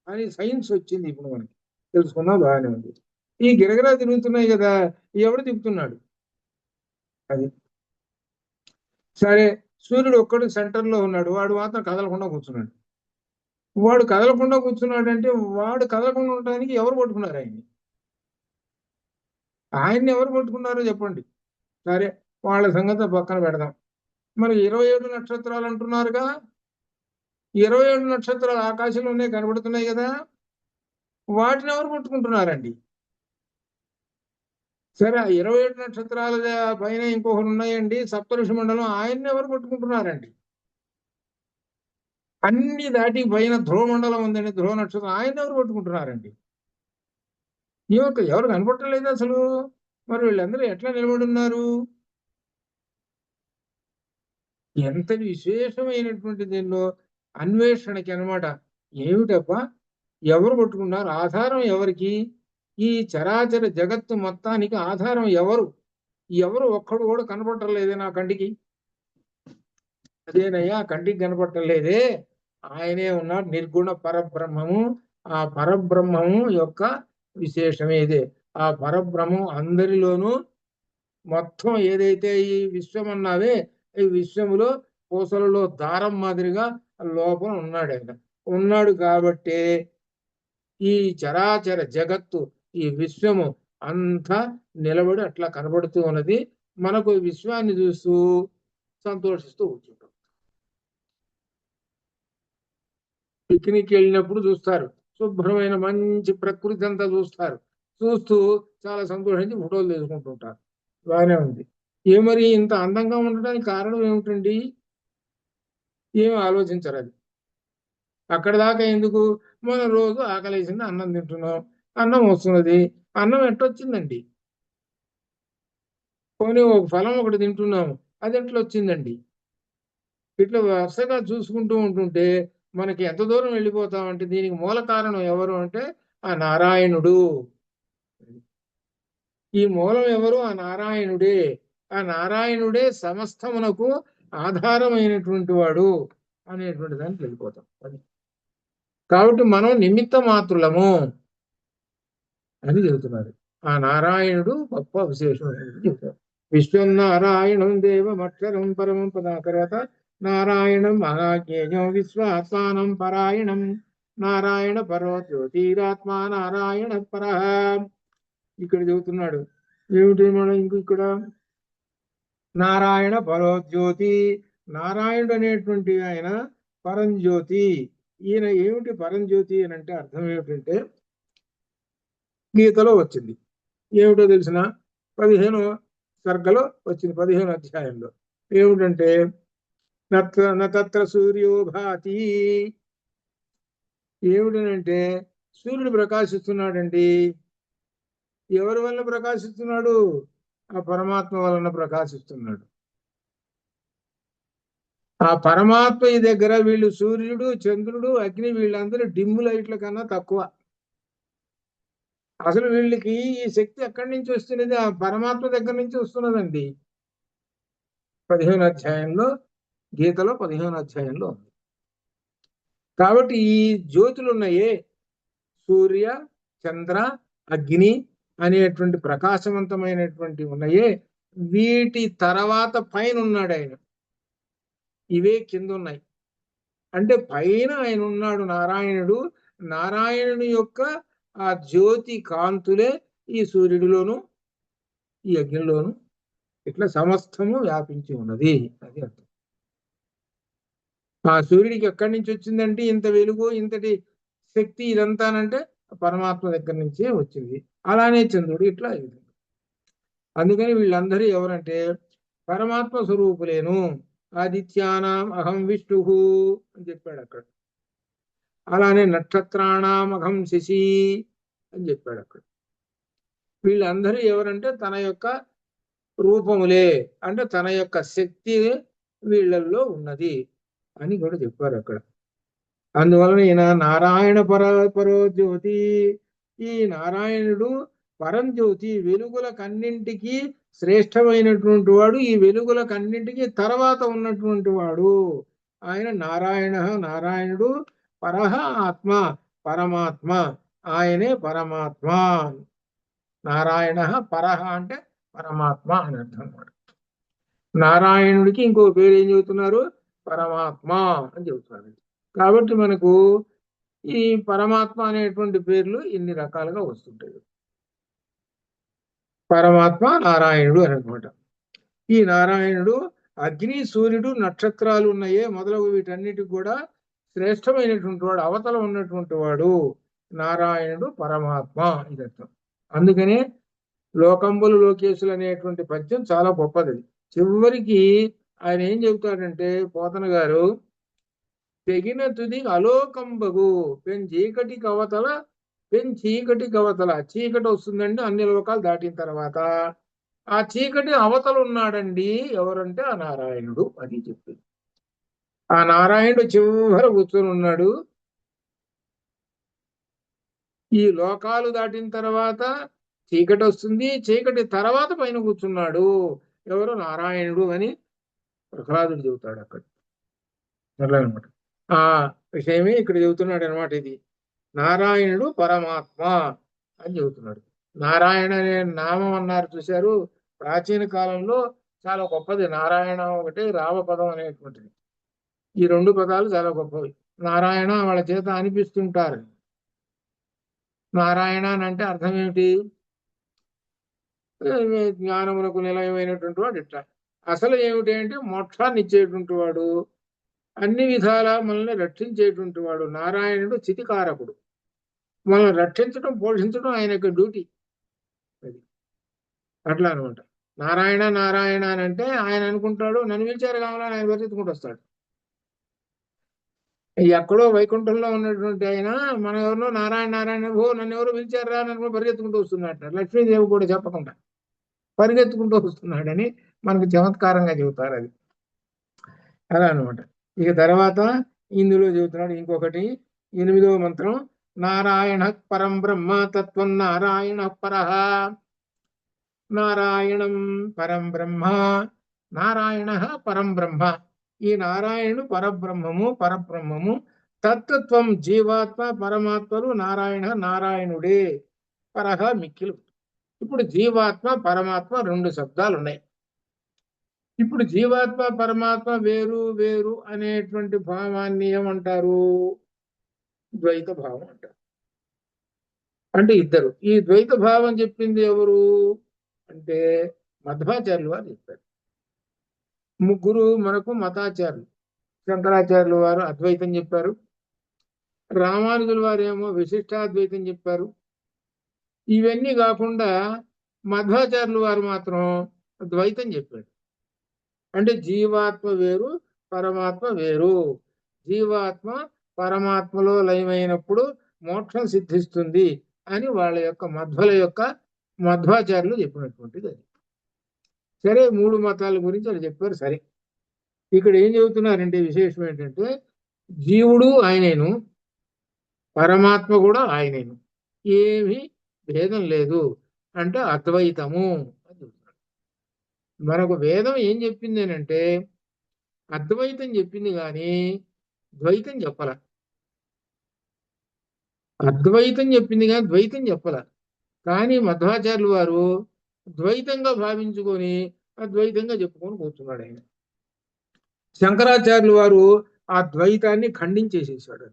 అని సైన్స్ వచ్చింది. ఇప్పుడు మనకి తెలుసుకున్నా బాగానే ఉంది. ఈ గిరగిరా తిరుగుతున్నాయి కదా, ఎవడు తిప్పుతున్నాడు? అది సరే, సూర్యుడు ఒక్కడు సెంటర్లో ఉన్నాడు, వాడు మాత్రం కదలకుండా కూర్చున్నాడు. వాడు కదలకుండా కూర్చున్నాడు అంటే వాడు కదలకుండా ఉండడానికి ఎవరు పట్టుకున్నారు ఆయన్ని? ఆయన్ని ఎవరు పట్టుకున్నారో చెప్పండి. సరే, వాళ్ళ సంగతి పక్కన పెడదాం. మరి 27 నక్షత్రాలు అంటున్నారుగా, 27 నక్షత్రాలు ఆకాశంలోనే కనబడుతున్నాయి కదా, వాటిని ఎవరు పట్టుకుంటున్నారండి? సరే, ఆ 27 నక్షత్రాల పైన ఇంకొకరు ఉన్నాయండి, సప్తఋషి మండలం, ఆయన్ని ఎవరు పట్టుకుంటున్నారండి? అన్ని దాటి పైన ధ్రువ మండలం ఉందండి, ధ్రువ నక్షత్రం, ఆయన ఎవరు పట్టుకుంటున్నారండి? ఎవరు కనపడలేదు అసలు. మరి వీళ్ళందరూ ఎట్లా నిలబడి ఉన్నారు? ఎంత విశేషమైనటువంటి దీనిలో అన్వేషణకి అనమాట. ఏమిటబ్బా, ఎవరు పట్టుకున్నారు? ఆధారం ఎవరికి? ఈ చరాచర జగత్తు మొత్తానికి ఆధారం ఎవరు? ఎవరు ఒక్కడు కూడా కనపడలేదే నా కంటికి. అదేనయ్యా, కంటికి కనపడలేదే, ఆయనే ఉన్నాడు, నిర్గుణ పరబ్రహ్మము. ఆ పరబ్రహ్మము యొక్క విశేషమే ఇదే. ఆ పరబ్రహ్మం అందరిలోనూ మొత్తం ఏదైతే ఈ విశ్వం అన్నావే, ఈ విశ్వములో పూసలలో దారం మాదిరిగా లోపల ఉన్నాడు ఆయన. ఉన్నాడు కాబట్టే ఈ చరాచర జగత్తు, ఈ విశ్వము అంతా నిలబడి అట్లా కనబడుతూ ఉన్నది. మనకు ఈ విశ్వాన్ని చూస్తూ సంతోషిస్తూ కూర్చుంటాం. పిక్నిక్ వెళ్ళినప్పుడు చూస్తారు, శుభ్రమైన మంచి ప్రకృతి అంతా చూస్తారు, చూస్తూ చాలా సంతోషించి ఫోటోలు తీసుకుంటుంటారు. బాగానే ఉంది. మరి ఇంత అందంగా ఉండడానికి కారణం ఏమిటండి? ఏమి ఆలోచించరు అది. అక్కడ దాకా ఎందుకు? మనం రోజు ఆకలేసింది, అన్నం తింటున్నాం, అన్నం వస్తున్నది. అన్నం ఎట్టొచ్చిందండి? పోనీ ఒక ఫలం ఒకటి తింటున్నాము, అది ఎట్లా వచ్చిందండి? ఇట్లా వరుసగా చూసుకుంటూ ఉంటుంటే మనకి ఎంత దూరం వెళ్ళిపోతామంటే దీనికి మూల కారణం ఎవరు అంటే ఆ నారాయణుడు. ఈ మూలం ఎవరు? ఆ నారాయణుడే. ఆ నారాయణుడే సమస్తమునకు ఆధారమైనటువంటి వాడు అనేటువంటి దానికి వెళ్ళిపోతాం. కాబట్టి మనం నిమిత్త మాత్రులము అని చెబుతున్నారు. ఆ నారాయణుడు గొప్ప విశేషం చెబుతారు. విశ్వం నారాయణం దేవమక్షరం పరమం పదాకరత నారాయణం అనాజ్ఞేయం విశ్వాత్మానం పరాయణం నారాయణ పరో జ్యోతిరాత్మా నారాయణ పర. ఇక్కడ చెబుతున్నాడు ఏమిటి మనం ఇక్కడ నారాయణ పరోజ్యోతి, నారాయణుడు అనేటువంటి ఆయన పరంజ్యోతి. ఈయన ఏమిటి పరంజ్యోతి అని అంటే అర్థం ఏమిటంటే గీతలో వచ్చింది. ఏమిటో తెలిసిన 15వ సర్గలో వచ్చింది, 15వ అధ్యాయంలో. ఏమిటంటే నత్ర సూర్యో భాతి. ఏమిటనంటే సూర్యుడు ప్రకాశిస్తున్నాడండి. ఎవరి వల్ల ప్రకాశిస్తున్నాడు? ఆ పరమాత్మ వలన ప్రకాశిస్తున్నాడు. ఆ పరమాత్మ దగ్గర వీళ్ళు సూర్యుడు, చంద్రుడు, అగ్ని వీళ్ళందరూ డిమ్ము లైట్ల కన్నా తక్కువ. అసలు వీళ్ళకి ఈ శక్తి ఎక్కడి నుంచి వస్తున్నది? ఆ పరమాత్మ దగ్గర నుంచి వస్తున్నదండి. 15వ అధ్యాయంలో, గీతలో 15వ అధ్యాయంలో ఉంది. కాబట్టి ఈ జ్యోతులు ఉన్నాయే, సూర్య, చంద్ర, అగ్ని అనేటువంటి ప్రకాశవంతమైనటువంటి ఉన్నాయే, వీటి తర్వాత పైన ఉన్నాడు ఆయన. ఇవే కింద ఉన్నాయి. అంటే పైన ఆయన ఉన్నాడు నారాయణుడు. నారాయణుని యొక్క ఆ జ్యోతి కాంతులే ఈ సూర్యుడిలోను, ఈ అగ్నిలోను ఇట్లా సమస్తము వ్యాపించి ఉన్నది. అది అర్థం. ఆ సూర్యుడికి ఎక్కడి నుంచి వచ్చిందంటే ఇంత వెలుగు, ఇంతటి శక్తి ఇదంతానంటే పరమాత్మ దగ్గర నుంచే వచ్చింది. అలానే చంద్రుడు ఇట్లా. అందుకని వీళ్ళందరూ ఎవరంటే పరమాత్మ స్వరూపులేను. ఆదిత్యానాం అహం విష్ణు అని చెప్పాడు అక్కడ. అలానే నక్షత్రాణం అహం శశి అని చెప్పాడు అక్కడ. వీళ్ళందరూ ఎవరంటే తన యొక్క రూపములే, అంటే తన యొక్క శక్తి వీళ్ళల్లో ఉన్నది అని కూడా చెప్పారు అక్కడ. అందువలన ఈయన నారాయణ పరో జ్యోతి. ఈ నారాయణుడు పరంజ్యోతి, వెలుగులకన్నింటికి శ్రేష్టమైనటువంటి వాడు, ఈ వెలుగులకన్నింటికి తర్వాత ఉన్నటువంటి వాడు ఆయన నారాయణ. నారాయణుడు పరహ ఆత్మ, పరమాత్మ, ఆయనే పరమాత్మ. నారాయణ పరహ అంటే పరమాత్మ అని అర్థం అన్నమాట. నారాయణుడికి ఇంకో పేరు ఏం చెబుతున్నారు? పరమాత్మ అని చెబుతున్నారు. కాబట్టి మనకు ఈ పరమాత్మ అనేటువంటి పేర్లు ఇన్ని రకాలుగా వస్తుంటాయి. పరమాత్మ నారాయణుడు అని అనమాట. ఈ నారాయణుడు అగ్ని, సూర్యుడు, నక్షత్రాలు ఉన్నాయే మొదలగు వీటన్నిటికి కూడా శ్రేష్టమైనటువంటి వాడు, అవతల ఉన్నటువంటి వాడు నారాయణుడు పరమాత్మ ఇది అర్థం. అందుకనే లోకంబులు లోకేశులు అనేటువంటి పద్యం చాలా గొప్పది. చివరికి ఆయన ఏం చెబుతాడంటే పోతన గారు, తెగిన తుది అలోకంబగు చీకటి కవతల చీకటి కవతల. చీకటి వస్తుందండి అన్ని లోకాలు దాటిన తర్వాత, ఆ చీకటి అవతల ఉన్నాడండి ఎవరంటే ఆ నారాయణుడు అని చెప్పి. ఆ నారాయణుడు చివర కూర్చొని ఉన్నాడు. ఈ లోకాలు దాటిన తర్వాత చీకటి వస్తుంది, చీకటి తర్వాత పైన కూర్చున్నాడు ఎవరు? నారాయణుడు అని ప్రహ్లాదుడు చెబుతాడు అక్కడ. అట్లా అనమాట. ఆ విషయమే ఇక్కడ చెబుతున్నాడు అనమాట. ఇది నారాయణుడు పరమాత్మ అని చెబుతున్నాడు. నారాయణ అనే నామం అన్నారు చూశారు, ప్రాచీన కాలంలో చాలా గొప్పది. నారాయణ ఒకటి, రామపదం అనేటువంటిది. ఈ రెండు పదాలు చాలా గొప్పవి. నారాయణ వాళ్ళ చేత అనిపిస్తుంటారు. నారాయణ అని అంటే అర్థం ఏమిటి? జ్ఞానములకు నిలయమైనటువంటి వాడు. ఇట్లా అసలు ఏమిటి అంటే మోక్షాన్ని ఇచ్చేటువంటి వాడు, అన్ని విధాల మనల్ని రక్షించేటువంటి వాడు. నారాయణుడు చితికారకుడు. మనల్ని రక్షించడం, పోషించడం ఆయన యొక్క డ్యూటీ. అది అట్లా అనమాట. నారాయణ నారాయణ అని అంటే ఆయన అనుకుంటాడు నన్ను పిలిచారు కావాలని ఆయన పరిగెత్తుకుంటూ వస్తాడు. ఎక్కడో వైకుంఠంలో ఉన్నటువంటి ఆయన మన ఎవరినో నారాయణ నారాయణ నన్ను ఎవరో పిలిచారా అని అనుకుని పరిగెత్తుకుంటూ వస్తున్నాడు. లక్ష్మీదేవి కూడా చెప్పకుండా పరిగెత్తుకుంటూ వస్తున్నాడని మనకు చమత్కారంగా చెబుతారు. అది అలా అనమాట. ఇక తర్వాత ఇందులో చెబుతున్నాడు ఇంకొకటి, 8వ మంత్రం. నారాయణ పరం బ్రహ్మ తత్వం నారాయణ పరః. నారాయణం పరం బ్రహ్మ, నారాయణ పరం బ్రహ్మ. ఈ నారాయణుడు పరబ్రహ్మము, పరబ్రహ్మము. తత్వం జీవాత్మ పరమాత్మలు నారాయణ నారాయణుడే, పరహ మిక్కిలు. ఇప్పుడు జీవాత్మ పరమాత్మ రెండు శబ్దాలు ఉన్నాయి. ఇప్పుడు జీవాత్మ పరమాత్మ వేరు వేరు అనేటువంటి భావాన్ని ఏమంటారు? ద్వైత భావం అంటారు. అంటే ఇద్దరు. ఈ ద్వైత భావం చెప్పింది ఎవరు అంటే మధ్వాచార్యులు వారు చెప్పారు. ముగ్గురు మనకు మతాచార్యులు. శంకరాచార్యులు వారు అద్వైతం చెప్పారు, రామానుజుల వారు ఏమో విశిష్టాద్వైతం చెప్పారు. ఇవన్నీ కాకుండా మధ్వాచార్యులు వారు మాత్రం ద్వైతం చెప్పారు. అంటే జీవాత్మ వేరు, పరమాత్మ వేరు. జీవాత్మ పరమాత్మలో లయమైనప్పుడు మోక్షం సిద్ధిస్తుంది అని వాళ్ళ యొక్క మధ్వాచార్యులు చెప్పినటువంటిది అది. సరే, మూడు మతాల గురించి వాళ్ళు చెప్పారు. సరే, ఇక్కడ ఏం చెబుతున్నారంటే విశేషం ఏంటంటే జీవుడు ఆయనేను, పరమాత్మ కూడా ఆయనేను, ఏమీ భేదం లేదు అంటే అద్వైతము అని చెబుతున్నాడు. మనకు వేదం ఏం చెప్పింది అంటే అద్వైతం చెప్పింది కానీ ద్వైతం చెప్పాల. అద్వైతం చెప్పింది కానీ ద్వైతం చెప్పాల. కానీ మధ్వాచార్యులు వారు ద్వైతంగా భావించుకొని అద్వైతంగా చెప్పుకొని కూర్చున్నాడు ఆయన. శంకరాచార్యులు వారు ఆ ద్వైతాన్ని ఖండించేసేసాడు.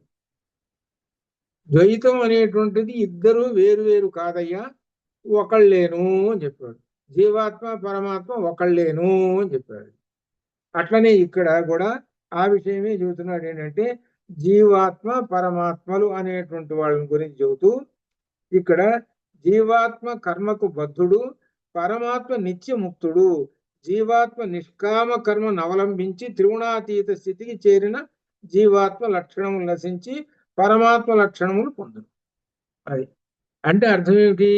ద్వైతం అనేటువంటిది ఇద్దరు వేరు వేరు కాదయ్యా, ఒకళ్ళేను అని చెప్పాడు. జీవాత్మ పరమాత్మ ఒకళ్ళేను అని చెప్పాడు. అట్లనే ఇక్కడ కూడా ఆ విషయమే చెబుతున్నాడు. ఏంటంటే జీవాత్మ పరమాత్మలు అనేటువంటి వాళ్ళని గురించి చెబుతూ ఇక్కడ జీవాత్మ కర్మకు బద్ధుడు, పరమాత్మ నిత్యముక్తుడు. జీవాత్మ నిష్కామ కర్మను అవలంబించి త్రిగుణాతీత స్థితికి చేరిన జీవాత్మ లక్షణములు నశించి పరమాత్మ లక్షణములు పొందును. అది అంటే అర్థం ఏమిటి?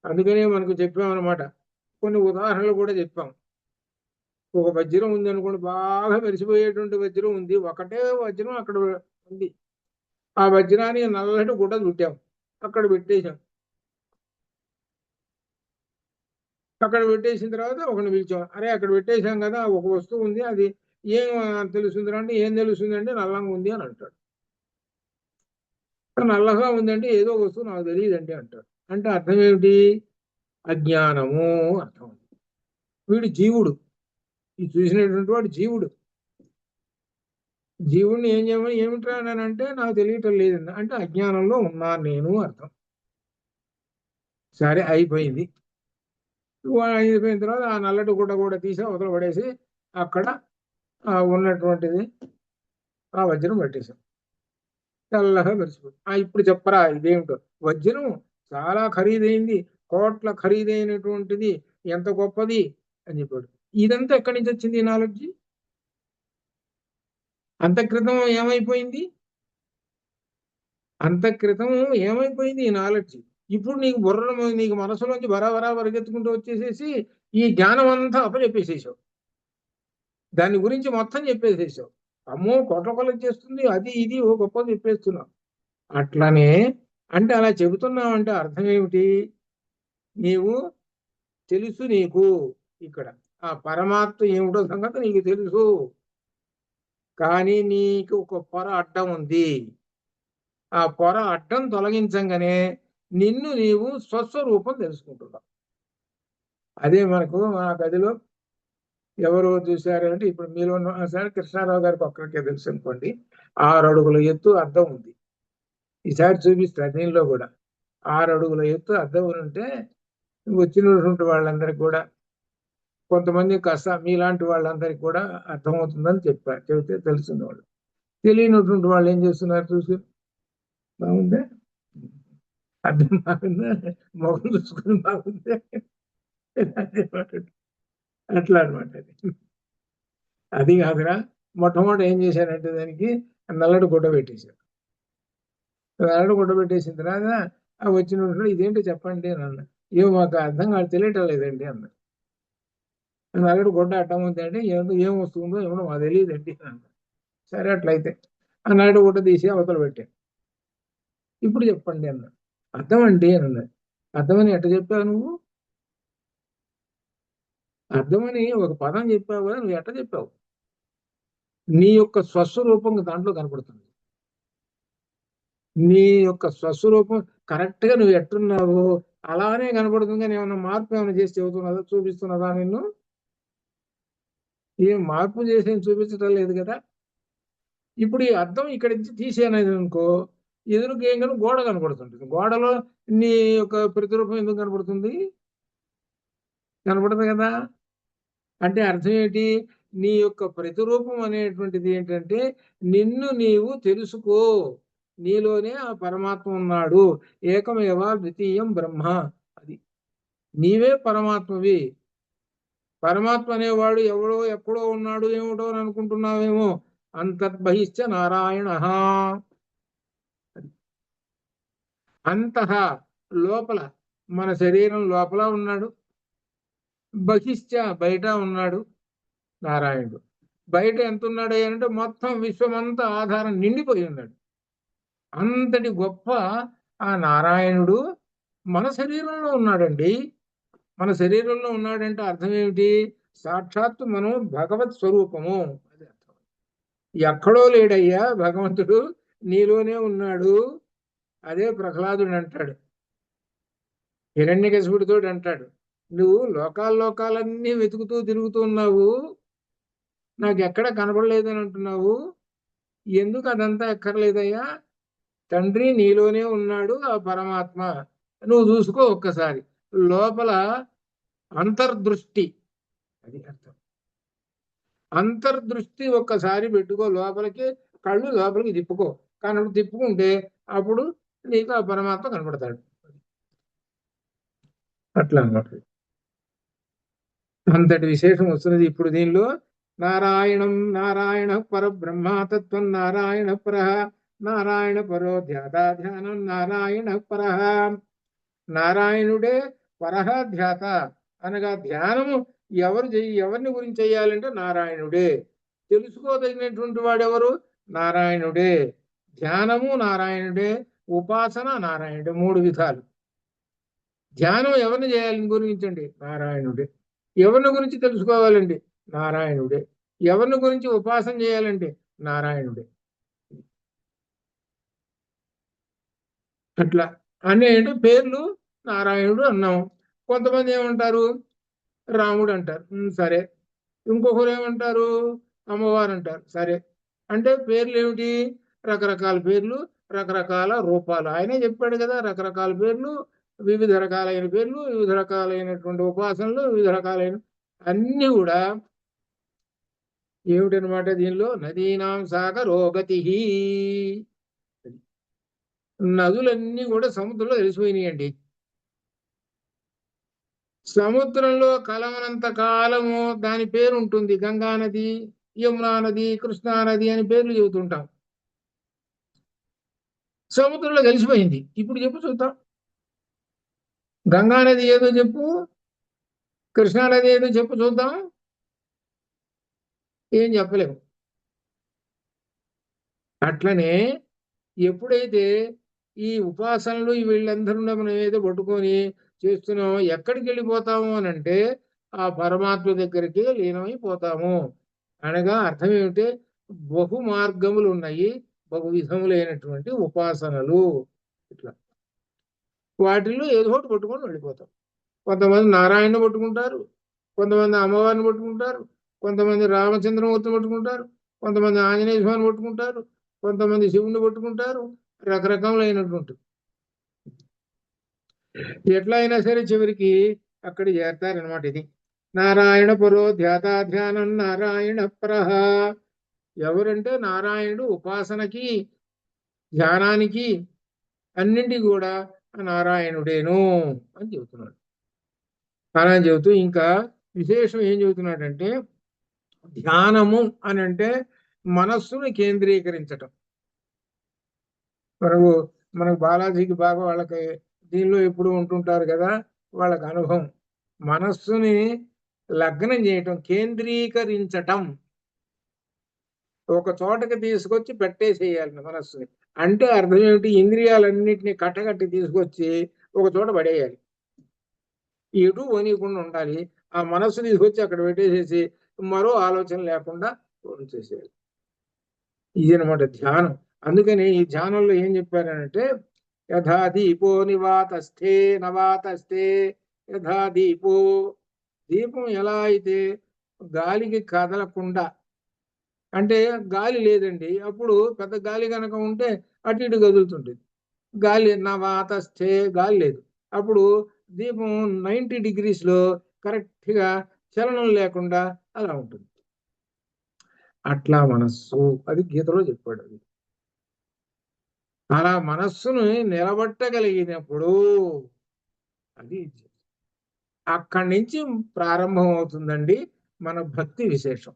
అందుకనే మనకు చెప్పామన్నమాట. కొన్ని ఉదాహరణలు కూడా చెప్పాం. ఒక వజ్రం ఉంది అనుకోండి, బాగా మెరిసిపోయేటువంటి వజ్రం ఉంది, ఒకటే వజ్రం అక్కడ ఉంది. ఆ వజ్రాన్ని నల్లటి గుడ్డ చుట్టాం, అక్కడ పెట్టేశాం. అక్కడ పెట్టేసిన తర్వాత ఒకరిని పిలిచాం, అరే అక్కడ పెట్టేశాం కదా, ఒక వస్తువు ఉంది, అది ఏం తెలుస్తుంది అంటే, ఏం తెలుస్తుంది అంటే నల్లంగా ఉంది అని అంటాడు. నల్లగా ఉందంటే ఏదో వస్తువు నాకు తెలియదండి అంటాడు. అంటే అర్థం ఏమిటి? అజ్ఞానము అర్థం. వీడు జీవుడు, ఇది చూసినటువంటి వాడు జీవుడు. జీవుడిని ఏం చేయమని ఏమిట్రా అని అంటే, నాకు తెలియటం లేదండి అంటే అజ్ఞానంలో ఉన్నాను నేను అర్థం. సరే అయిపోయింది. అయిపోయిన తర్వాత ఆ నల్లటి గుడ్డ కూడా తీసి అవతల పడేసి అక్కడ ఉన్నటువంటిది ఆ వజ్రం పెట్టేశాం. తెల్లగా మెరిసిపోయింది. ఇప్పుడు చెప్పరా ఇదేమిటో? వజ్రం చాలా ఖరీదైంది, కోట్ల ఖరీదైనటువంటిది, ఎంత గొప్పది అని చెప్పాడు. ఇదంతా ఎక్కడి నుంచి వచ్చింది ఈ నాలెడ్జి? అంతక్రితం ఏమైపోయింది? అంతక్రితం ఏమైపోయింది ఈ నాలెడ్జి? ఇప్పుడు నీకు బుర్రలో, నీకు మనసులోంచి బరాబరా పరిగెత్తుకుంటూ వచ్చేసేసి ఈ జ్ఞానం అంతా అప్పచెప్పేసేసావు. దాని గురించి మొత్తం చెప్పేసేసావు. అమ్మో కోట్ల కొలది చేస్తుంది, అది ఇది ఓ గొప్పది చెప్పేస్తున్నావు. అట్లనే అంటే అలా చెబుతున్నావు అంటే అర్థం ఏమిటి? నీవు తెలుసు, నీకు ఇక్కడ ఆ పరమాత్మ ఏమిటో సంగతి నీకు తెలుసు, కానీ నీకు ఒక పొర అడ్డం ఉంది. ఆ పొర అడ్డం తొలగించంగానే నిన్ను నీవు స్వస్వరూపం తెలుసుకుంటున్నావు. అదే మనకు మన గదిలో ఎవరో చూశారంటే, ఇప్పుడు మీలో సరే కృష్ణారావు గారికి ఒక్కరికే తెలుసు అనుకోండి, 6 అడుగుల ఎత్తు అద్దం ఉంది. ఈసారి చూపిస్తారు దీనిలో కూడా 6 అడుగుల ఎత్తు అద్దం ఉంటే వచ్చినటువంటి వాళ్ళందరికీ కూడా, కొంతమంది కాస్త మీలాంటి వాళ్ళందరికీ కూడా అర్థమవుతుందని చెప్పారు, చెబితే తెలుసున్న వాళ్ళు. తెలియనటువంటి వాళ్ళు ఏం చేస్తున్నారు? చూసి బాగుందా, అర్థం బాగుందా, మొగలు చూసుకుని బాగుందా, అట్లా అనమాట. అది కాదురా, మొట్టమొదటి ఏం చేశారంటే దానికి నల్లటి గుడ్డ పెట్టేశారు. నల్లటి గుడ్డ పెట్టేసిన తర్వాత వచ్చిన ఇదేంటో చెప్పండి అని అన్న. ఏమో మాకు అర్థం కాదు, తెలియటం లేదండి అన్న. నల్లటి గుడ్డ అడ్డం ఉంది అంటే ఏం వస్తుందో ఏమో మాకు తెలియదండి అన్న. సరే అట్లయితే ఆ నల్లటి గుడ్డ తీసి అవతల పెట్టాను. ఇప్పుడు చెప్పండి అన్న. అర్థం అండి అని అన్నది. అర్థమని ఎట్ట చెప్పావు నువ్వు? అర్థమని ఒక పదం చెప్పావు కదా, నువ్వు ఎట్ట చెప్పావు? నీ యొక్క స్వస్వరూపం దాంట్లో కనపడుతుంది. నీ యొక్క స్వస్వరూపం కరెక్ట్ గా నువ్వు ఎట్టున్నావో అలానే కనపడుతుంది. కానీ ఏమన్నా మార్పు ఏమైనా చేసి చెబుతున్నదా, చూపిస్తున్నదా నిన్ను? ఏం మార్పు చేసి చూపించటం లేదు కదా. ఇప్పుడు ఈ అర్థం ఇక్కడి నుంచి తీసేయనది అనుకో, ఎదురుగా ఏం కానీ గోడ కనపడుతుంటుంది. గోడలో నీ యొక్క ప్రతిరూపం ఎందుకు కనపడుతుంది? కనపడదు కదా. అంటే అర్థం ఏంటి? నీ యొక్క ప్రతిరూపం అనేటువంటిది ఏంటంటే, నిన్ను నీవు తెలుసుకో, నీలోనే ఆ పరమాత్మ ఉన్నాడు, ఏకమేవ ద్వితీయం బ్రహ్మ. అది నీవే పరమాత్మవి. పరమాత్మ అనేవాడు ఎవడో ఎక్కడో ఉన్నాడు ఏమిటో అని అనుకుంటున్నావేమో. అంతర్బహిశ్చ నారాయణ, అంతః లోపల, మన శరీరం లోపల ఉన్నాడు, బహిశ్చ బయట ఉన్నాడు నారాయణుడు. బయట ఎంత ఉన్నాడు అంటే మొత్తం విశ్వమంతా ఆధారం నిండిపోయి ఉన్నాడు. అంతటి గొప్ప ఆ నారాయణుడు మన శరీరంలో ఉన్నాడండి. మన శరీరంలో ఉన్నాడంటే అర్థం ఏమిటి? సాక్షాత్తు మనం భగవత్ స్వరూపము, అది అర్థం. ఎక్కడో లేడయ్యా భగవంతుడు, నీలోనే ఉన్నాడు. అదే ప్రహ్లాదుడు అంటాడు, హిరణ్యకశిపుడితో అంటాడు, నువ్వు లోకాలన్నీ వెతుకుతూ తిరుగుతూ ఉన్నావు, నాకు ఎక్కడ కనపడలేదని అంటున్నావు, ఎందుకు? అదంతా ఎక్కర్లేదయ్యా, తండ్రి నీలోనే ఉన్నాడు ఆ పరమాత్మ, నువ్వు చూసుకో ఒక్కసారి లోపల అంతర్దృష్టి, అది అర్థం. అంతర్దృష్టి ఒక్కసారి పెట్టుకో లోపలికి, కళ్ళు లోపలికి తిప్పుకో, కళ్ళు తిప్పుకుంటే అప్పుడు నీకు ఆ పరమాత్మ కనపడతాడు. అట్లా అన్నమాట. అంతటి విశేషం వస్తున్నది ఇప్పుడు దీనిలో. నారాయణం నారాయణ పరబ్రహ్మతత్వం నారాయణ పరః, నారాయణ పరో ధ్యానం నారాయణ పరః. నారాయణుడే పరః ధ్యాత, అనగా ధ్యానము ఎవరిని గురించి చేయాలంటే నారాయణుడే. తెలుసుకోదగినటువంటి వాడెవరు? నారాయణుడే. ధ్యానము నారాయణుడే, ఉపాసన నారాయణుడే, 3 విధాలు. ధ్యానం ఎవరిని చేయాలని గురించండి? నారాయణుడే. ఎవరిని గురించి తెలుసుకోవాలండి? నారాయణుడే. ఎవరిని గురించి ఉపాసన చేయాలంటే? నారాయణుడే. అట్లా అనేటి పేర్లు నారాయణుడు అన్నాం. కొంతమంది ఏమంటారు? రాముడు అంటారు. సరే. ఇంకొకరు ఏమంటారు? అమ్మవారు అంటారు. సరే. అంటే పేర్లు ఏమిటి? రకరకాల పేర్లు, రకరకాల రూపాలు. ఆయనే చెప్పాడు కదా, రకరకాల పేర్లు, వివిధ రకాలైన పేర్లు, వివిధ రకాలైనటువంటి ఉపాసనలు, వివిధ రకాలైన అన్ని కూడా ఏమిటనమాట? దీనిలో నదీనాం సాగరోగతి, నదులన్నీ కూడా సముద్రంలో తెలిసిపోయినాయండి. సముద్రంలో కలవనంత కాలము దాని పేరు ఉంటుంది. గంగా నది, యమునా నది, కృష్ణా నది అని పేర్లు చెబుతుంటాం. సముద్రంలో కలిసిపోయింది. ఇప్పుడు చెప్పు చూద్దాం. గంగా నది ఏదో చెప్పు, కృష్ణా నది ఏదో చెప్పు చూద్దాం. ఏం చెప్పలేము. అట్లనే ఎప్పుడైతే ఈ ఉపాసనలు వీళ్ళందరూ మనం ఏదో పట్టుకొని చేస్తున్నామో ఎక్కడికి వెళ్ళిపోతాము అని అంటే ఆ పరమాత్మ దగ్గరికి లీనమైపోతాము. అనగా అర్థం ఏమిటి? బహు మార్గములు ఉన్నాయి, బహు విధములైనటువంటి ఉపాసనలు. ఇట్లా వాటిల్లో ఏదో ఒకటి పట్టుకొని వెళ్ళిపోతాం. కొంతమంది నారాయణ పట్టుకుంటారు, కొంతమంది అమ్మవారిని పట్టుకుంటారు, కొంతమంది రామచంద్రమూర్తిని పట్టుకుంటారు, కొంతమంది ఆంజనేయ స్వామిని పట్టుకుంటారు, కొంతమంది శివుణ్ణి పట్టుకుంటారు. రకరకములైనటువంటి ఎట్లా అయినా సరే చివరికి అక్కడ చేరతారనమాట. ఇది నారాయణ పరో ధ్యాత ధ్యానం నారాయణ పరహ. ఎవరంటే నారాయణుడు ఉపాసనకి, ధ్యానానికి, అన్నింటికి కూడా నారాయణుడేను అని చెబుతున్నాడు. అలా చెబుతూ ఇంకా విశేషం ఏం చెబుతున్నాడంటే, ధ్యానము అని అంటే మనస్సును కేంద్రీకరించటం. మనకు మనకు బాలాజీకి బాగా వాళ్ళకి దీనిలో ఎప్పుడు ఉంటుంటారు కదా, వాళ్ళకి అనుభవం. మనస్సుని లగ్నం చేయటం, కేంద్రీకరించటం, ఒక చోటకి తీసుకొచ్చి పెట్టేసేయాలి మనస్సుని. అంటే అర్థం ఏమిటి? ఇంద్రియాలన్నింటినీ కట్టగట్టి తీసుకొచ్చి ఒక చోట పడేయాలి. ఎటు పోనీయకుండా ఉండాలి. ఆ మనస్సు తీసుకొచ్చి అక్కడ పెట్టేసేసి మరో ఆలోచన లేకుండా ఉంచేసేయాలి. ఇది అనమాట ధ్యానం. అందుకని ఈ ధ్యానంలో ఏం చెప్పారంటే, యథా దీపో నివాతస్థే నవాతస్థే యథా దీపో. దీపం ఎలా అయితే గాలికి కదలకుండా, అంటే గాలి లేదండి, అప్పుడు పెద్ద గాలి కనుక ఉంటే అటు ఇటు కదులుతుంటుంది. గాలి నవాతస్థే, గాలి లేదు, అప్పుడు దీపం 90 degrees కరెక్ట్గా చలనం లేకుండా అలా ఉంటుంది. అట్లా మనస్సు, అది గీతలో చెప్పాడు. అది అలా మనస్సును నిలబట్టగలిగినప్పుడు అది అక్కడి నుంచి ప్రారంభం అవుతుందండి మన భక్తి విశేషం.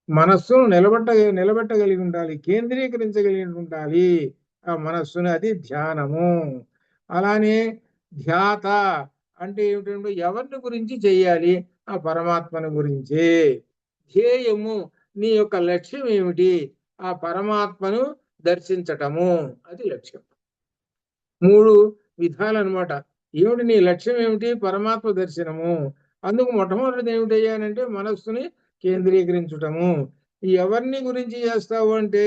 మనస్సును నిలబెట్టగలిగి ఉండాలి, కేంద్రీకరించగలిగి ఉండాలి ఆ మనస్సుని. అది ధ్యానము. అలానే ధ్యాత అంటే ఏమిటంటే ఎవరిని గురించి చెయ్యాలి? ఆ పరమాత్మని గురించే. ధ్యేయము, నీ యొక్క లక్ష్యం ఏమిటి? ఆ పరమాత్మను దర్శించటము, అది లక్ష్యం. 3 విధాలు అనమాట. ఏమిటి నీ లక్ష్యం? ఏమిటి? పరమాత్మ దర్శనము. అందుకు మొట్టమొదటిది ఏమిటయ్యానంటే మనస్సుని కేంద్రీకరించటము. ఎవరిని గురించి చేస్తావు అంటే,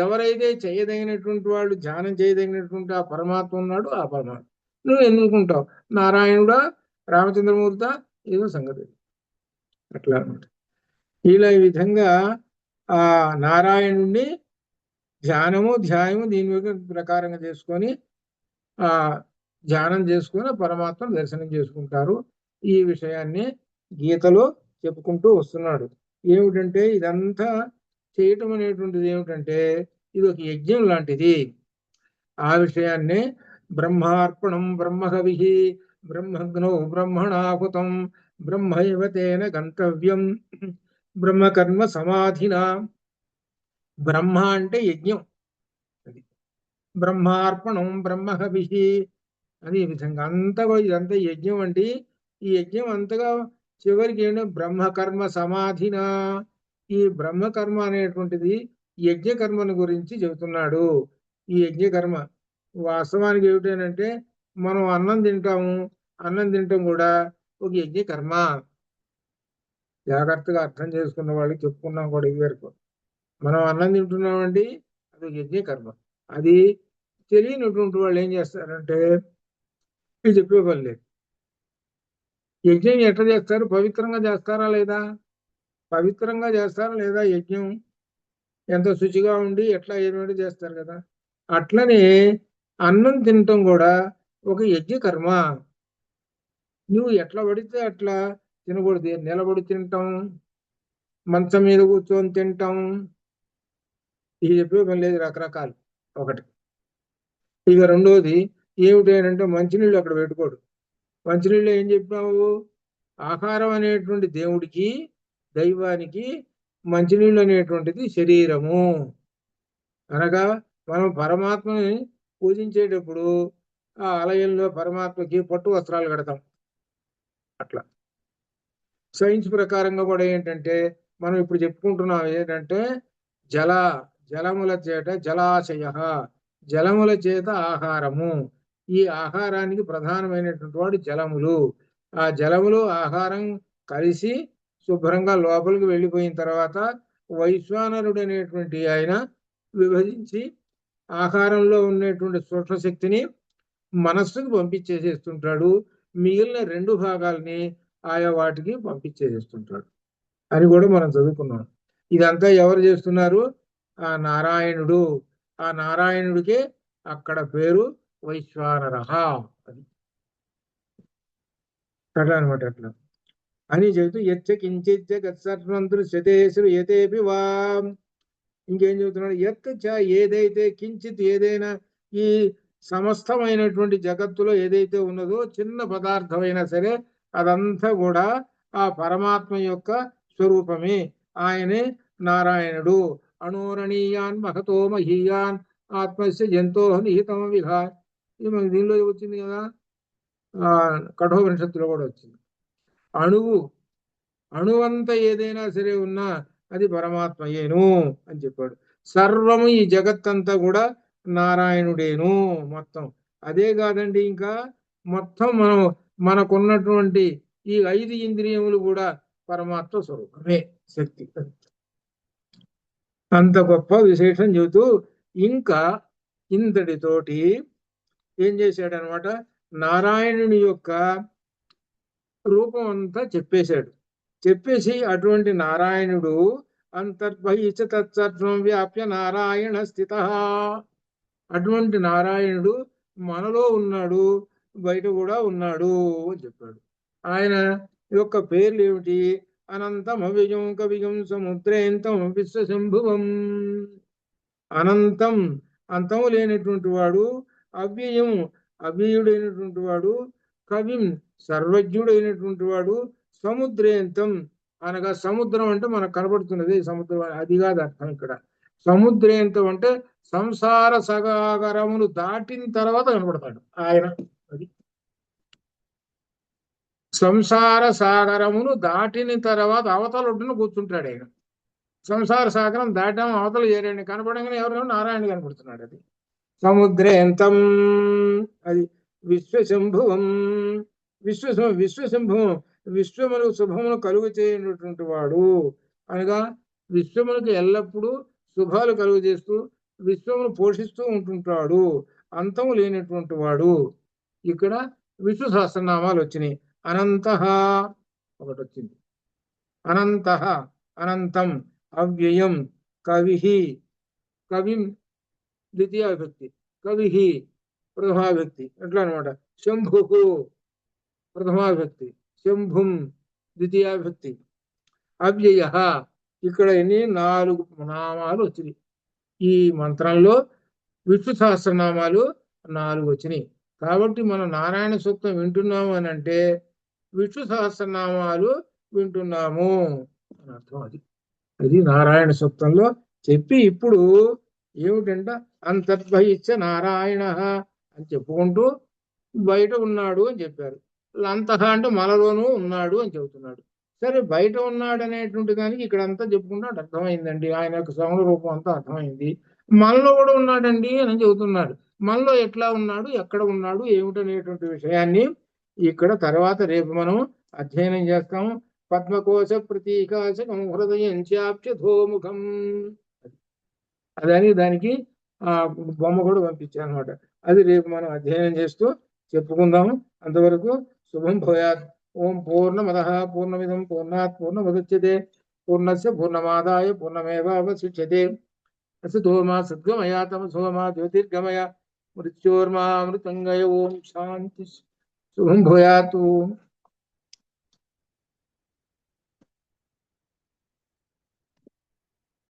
ఎవరైతే చేయదగినటువంటి వాడు, ధ్యానం చేయదగినటువంటి ఆ పరమాత్మ ఉన్నాడు, ఆ పరమాత్మ నువ్వు ఎన్నుకుంటావు. నారాయణుడా, రామచంద్రమూర్త, ఏదో సంగతి. అట్లా అనమాట. ఇలా ఈ విధంగా ఆ నారాయణుణ్ణి ధ్యానము ధ్యాయము దీని ప్రకారంగా చేసుకొని ఆ ధ్యానం చేసుకుని పరమాత్మ దర్శనం చేసుకుంటారు. ఈ విషయాన్ని గీతలో చెప్పుకుంటూ వస్తున్నాడు. ఏమిటంటే ఇదంతా చేయటం అనేటువంటిది ఏమిటంటే ఇది ఒక యజ్ఞం లాంటిది. ఆ విషయాన్నే బ్రహ్మార్పణం బ్రహ్మహవి బ్రహ్మగ్నో బ్రహ్మణాహుతం బ్రహ్మైవ తేన గంతవ్యం బ్రహ్మకర్మ సమాధినా. బ్రహ్మ అంటే యజ్ఞం, అది బ్రహ్మార్పణం బ్రహ్మహవి. అది ఈ విధంగా అంతా ఇదంతా యజ్ఞం అండి. ఈ యజ్ఞం అంతగా చివరికి ఏంటో బ్రహ్మకర్మ సమాధిన. ఈ బ్రహ్మకర్మ అనేటువంటిది యజ్ఞకర్మను గురించి చెబుతున్నాడు. ఈ యజ్ఞకర్మ. వాస్తవానికి ఏమిటంటే మనం అన్నం తింటాము, అన్నం తింటాం కూడా ఒక యజ్ఞకర్మ. జాగ్రత్తగా అర్థం చేసుకున్న వాళ్ళకి చెప్పుకున్నాం కూడా ఇది వరకు. మనం అన్నం తింటున్నామండి, అది ఒక యజ్ఞకర్మ. అది తెలియనటువంటి వాళ్ళు ఏం చేస్తారంటే ఇది చెప్పే పని లేదు. యజ్ఞం ఎట్లా చేస్తారు? పవిత్రంగా చేస్తారా లేదా? పవిత్రంగా చేస్తారా లేదా? యజ్ఞం ఎంత శుచిగా ఉండి ఎట్లా ఏమిటి చేస్తారు కదా. అట్లనే అన్నం తినటం కూడా ఒక యజ్ఞకర్మ. నువ్వు ఎట్లా పడితే అట్లా తినకూడదు. నిలబడి తింటాం, మంచం మీద కూర్చొని తింటాం, ఇది చెప్పే పని లేదు. రకరకాలు. ఒకటి. ఇక రెండోది ఏమిటి అంటే మంచినీళ్ళు అక్కడ పెట్టుకోడు. మంచినీళ్ళు ఏం చెప్పావు? ఆహారం అనేటువంటి దేవుడికి, దైవానికి మంచినీళ్ళు అనేటువంటిది శరీరము. అనగా మనం పరమాత్మని పూజించేటప్పుడు ఆ ఆలయంలో పరమాత్మకి పట్టు వస్త్రాలు కడతాం. అట్లా సైన్స్ ప్రకారంగా కూడా ఏంటంటే మనం ఇప్పుడు చెప్పుకుంటున్నాం ఏంటంటే జలముల చేత జలాశయ, జలముల చేత ఆహారము. ఈ ఆహారానికి ప్రధానమైనటువంటి వాడు జలములు. ఆ జలములు ఆహారం కలిసి శుభ్రంగా లోపలికి వెళ్ళిపోయిన తర్వాత వైశ్వానరుడు అనేటువంటి ఆయన విభజించి ఆహారంలో ఉన్నటువంటి సూక్ష్మ శక్తిని మనస్సుకు పంపించేసేస్తుంటాడు. మిగిలిన 2 భాగాల్ని ఆయా వాటికి పంపించేసేస్తుంటాడు అని కూడా మనం చదువుకున్నాం. ఇదంతా ఎవరు చేస్తున్నారు? ఆ నారాయణుడు. ఆ నారాయణుడికే అక్కడ పేరు వైశ్వానరః. అది అట్లా అనమాట. అట్లా అని చెబుతూ యచ్చ కించిత్ జగత్సర్వం దృశ్యతే శ్రూయతేపి వా. ఇంకేం చెబుతున్నాడు? యత్ చ ఏదైతే, కించిత్ ఏదైనా, ఈ సమస్తమైనటువంటి జగత్తులో ఏదైతే ఉన్నదో చిన్న పదార్థమైనా సరే అదంతా కూడా ఆ పరమాత్మ యొక్క స్వరూపమే. ఆయనే నారాయణుడు. అణోరణీయాన్ మహతో మహీయాన్ ఆత్మస్య జంతో నిహితం విహా. ఇది మనకి దీనిలో వచ్చింది కదా, కఠోపనిషత్తులో కూడా వచ్చింది. అణువంత ఏదైనా సరే ఉన్నా అది పరమాత్మయేను అని చెప్పాడు. సర్వము ఈ జగత్తంతా కూడా నారాయణుడేను మొత్తం. అదే కాదండి, ఇంకా మొత్తం మనకున్నటువంటి ఈ 5 ఇంద్రియములు కూడా పరమాత్మ స్వరూపమే, శక్తి. అంత గొప్ప విశేషం చెబుతూ ఇంకా ఇంతటితోటి ఏం చేశాడనమాట, నారాయణుని యొక్క రూపం అంతా చెప్పేశాడు. చెప్పేసి అటువంటి నారాయణుడు అంతర్బహిశ్చ తత్సర్వం వ్యాప్య నారాయణ స్థిత. అటువంటి నారాయణుడు మనలో ఉన్నాడు, బయట కూడా ఉన్నాడు అని చెప్పాడు. ఆయన యొక్క పేర్లు ఏమిటి? అనంతం అవ్యయం కవియం సముద్రేంతం విశ్వశంభువం. అనంతం, అంతము లేనటువంటి వాడు. అవ్యయం, అవ్యయుడైనటువంటి వాడు. కవిం, సర్వజ్ఞుడైనటువంటి వాడు. సముద్రేంతం, అనగా సముద్రం అంటే మనకు కనబడుతున్నది సముద్రం, అది కాదు అర్థం ఇక్కడ. సముద్రేంతం అంటే సంసార సాగరమును దాటిన తర్వాత కనబడతాడు ఆయన. అది సంసార సాగరమును దాటిన తర్వాత అవతల ఒడ్డున కూర్చుంటాడు ఆయన. సంసార సాగరం దాటాము, అవతల చేరండి, కనపడంగానే ఎవరు? నారాయణ కనపడుతున్నాడు. అది సముద్రేంతం. అది విశ్వశంభువం. విశ్వశంభువం, విశ్వములకు శుభమును కలుగు చేయనటువంటి వాడు. అనగా విశ్వములకు ఎల్లప్పుడూ శుభాలు కలుగు చేస్తూ విశ్వమును పోషిస్తూ ఉంటుంటాడు. అంతము లేనటువంటి వాడు. ఇక్కడ విష్ణు సహస్రనామాలు వచ్చినాయి. అనంత ఒకటి వచ్చింది. అనంత, అనంతం, అవ్యయం, కవి, కవిం ద్వితీయ విభక్తి, కవి ప్రథమా విభక్తి, ఎట్లా అనమాట. శంభు ప్రథమా విభక్తి, శంభుం ద్వితీయ విభక్తి. అవ్యయ, ఇక్కడ ఎన్ని? 4 నామాలు వచ్చినాయి. ఈ మంత్రంలో విష్ణు సహస్రనామాలు 4 వచ్చినాయి. కాబట్టి మనం నారాయణ సూక్తం వింటున్నాము అని అంటే విష్ణు సహస్రనామాలు వింటున్నాము అని అర్థం. అది నారాయణ సూక్తంలో చెప్పి ఇప్పుడు ఏమిటంట, అంతర్బహిశ్చ నారాయణ అని చెప్పుకుంటూ బయట ఉన్నాడు అని చెప్పారు. అంతః అంటే మనలోనూ ఉన్నాడు అని చెబుతున్నాడు. సరే, బయట ఉన్నాడు అనేటువంటి దానికి ఇక్కడ అంతా చెప్పుకుంటే అర్థమైందండి. ఆయన యొక్క సమల రూపం అంతా అర్థమైంది. మనలో కూడా ఉన్నాడండి అని చెబుతున్నాడు. మనలో ఎట్లా ఉన్నాడు, ఎక్కడ ఉన్నాడు, ఏమిటనేటువంటి విషయాన్ని ఇక్కడ తర్వాత రేపు మనం అధ్యయనం చేస్తాము. పద్మకోశ ప్రతీకాశకం హృదయం చాప్యధోముఖం అదని దానికి ఆ బొమ్మ కూడా పంపించాను అనమాట. అది రేపు మనం అధ్యయనం చేస్తూ చెప్పుకుందాము. అంతవరకు శుభం భూయాత్. ఓం పూర్ణమద పూర్ణమిదం పూర్ణాత్ పూర్ణముదచ్యతే పూర్ణస్య పూర్ణమాదాయ పూర్ణమేవావశిష్యతే. असतो मा सद्गमया तमसो मा ज्योतिर्गमय मृत्योर्मा मृतंगय ओम शांति शुभं भूयात्।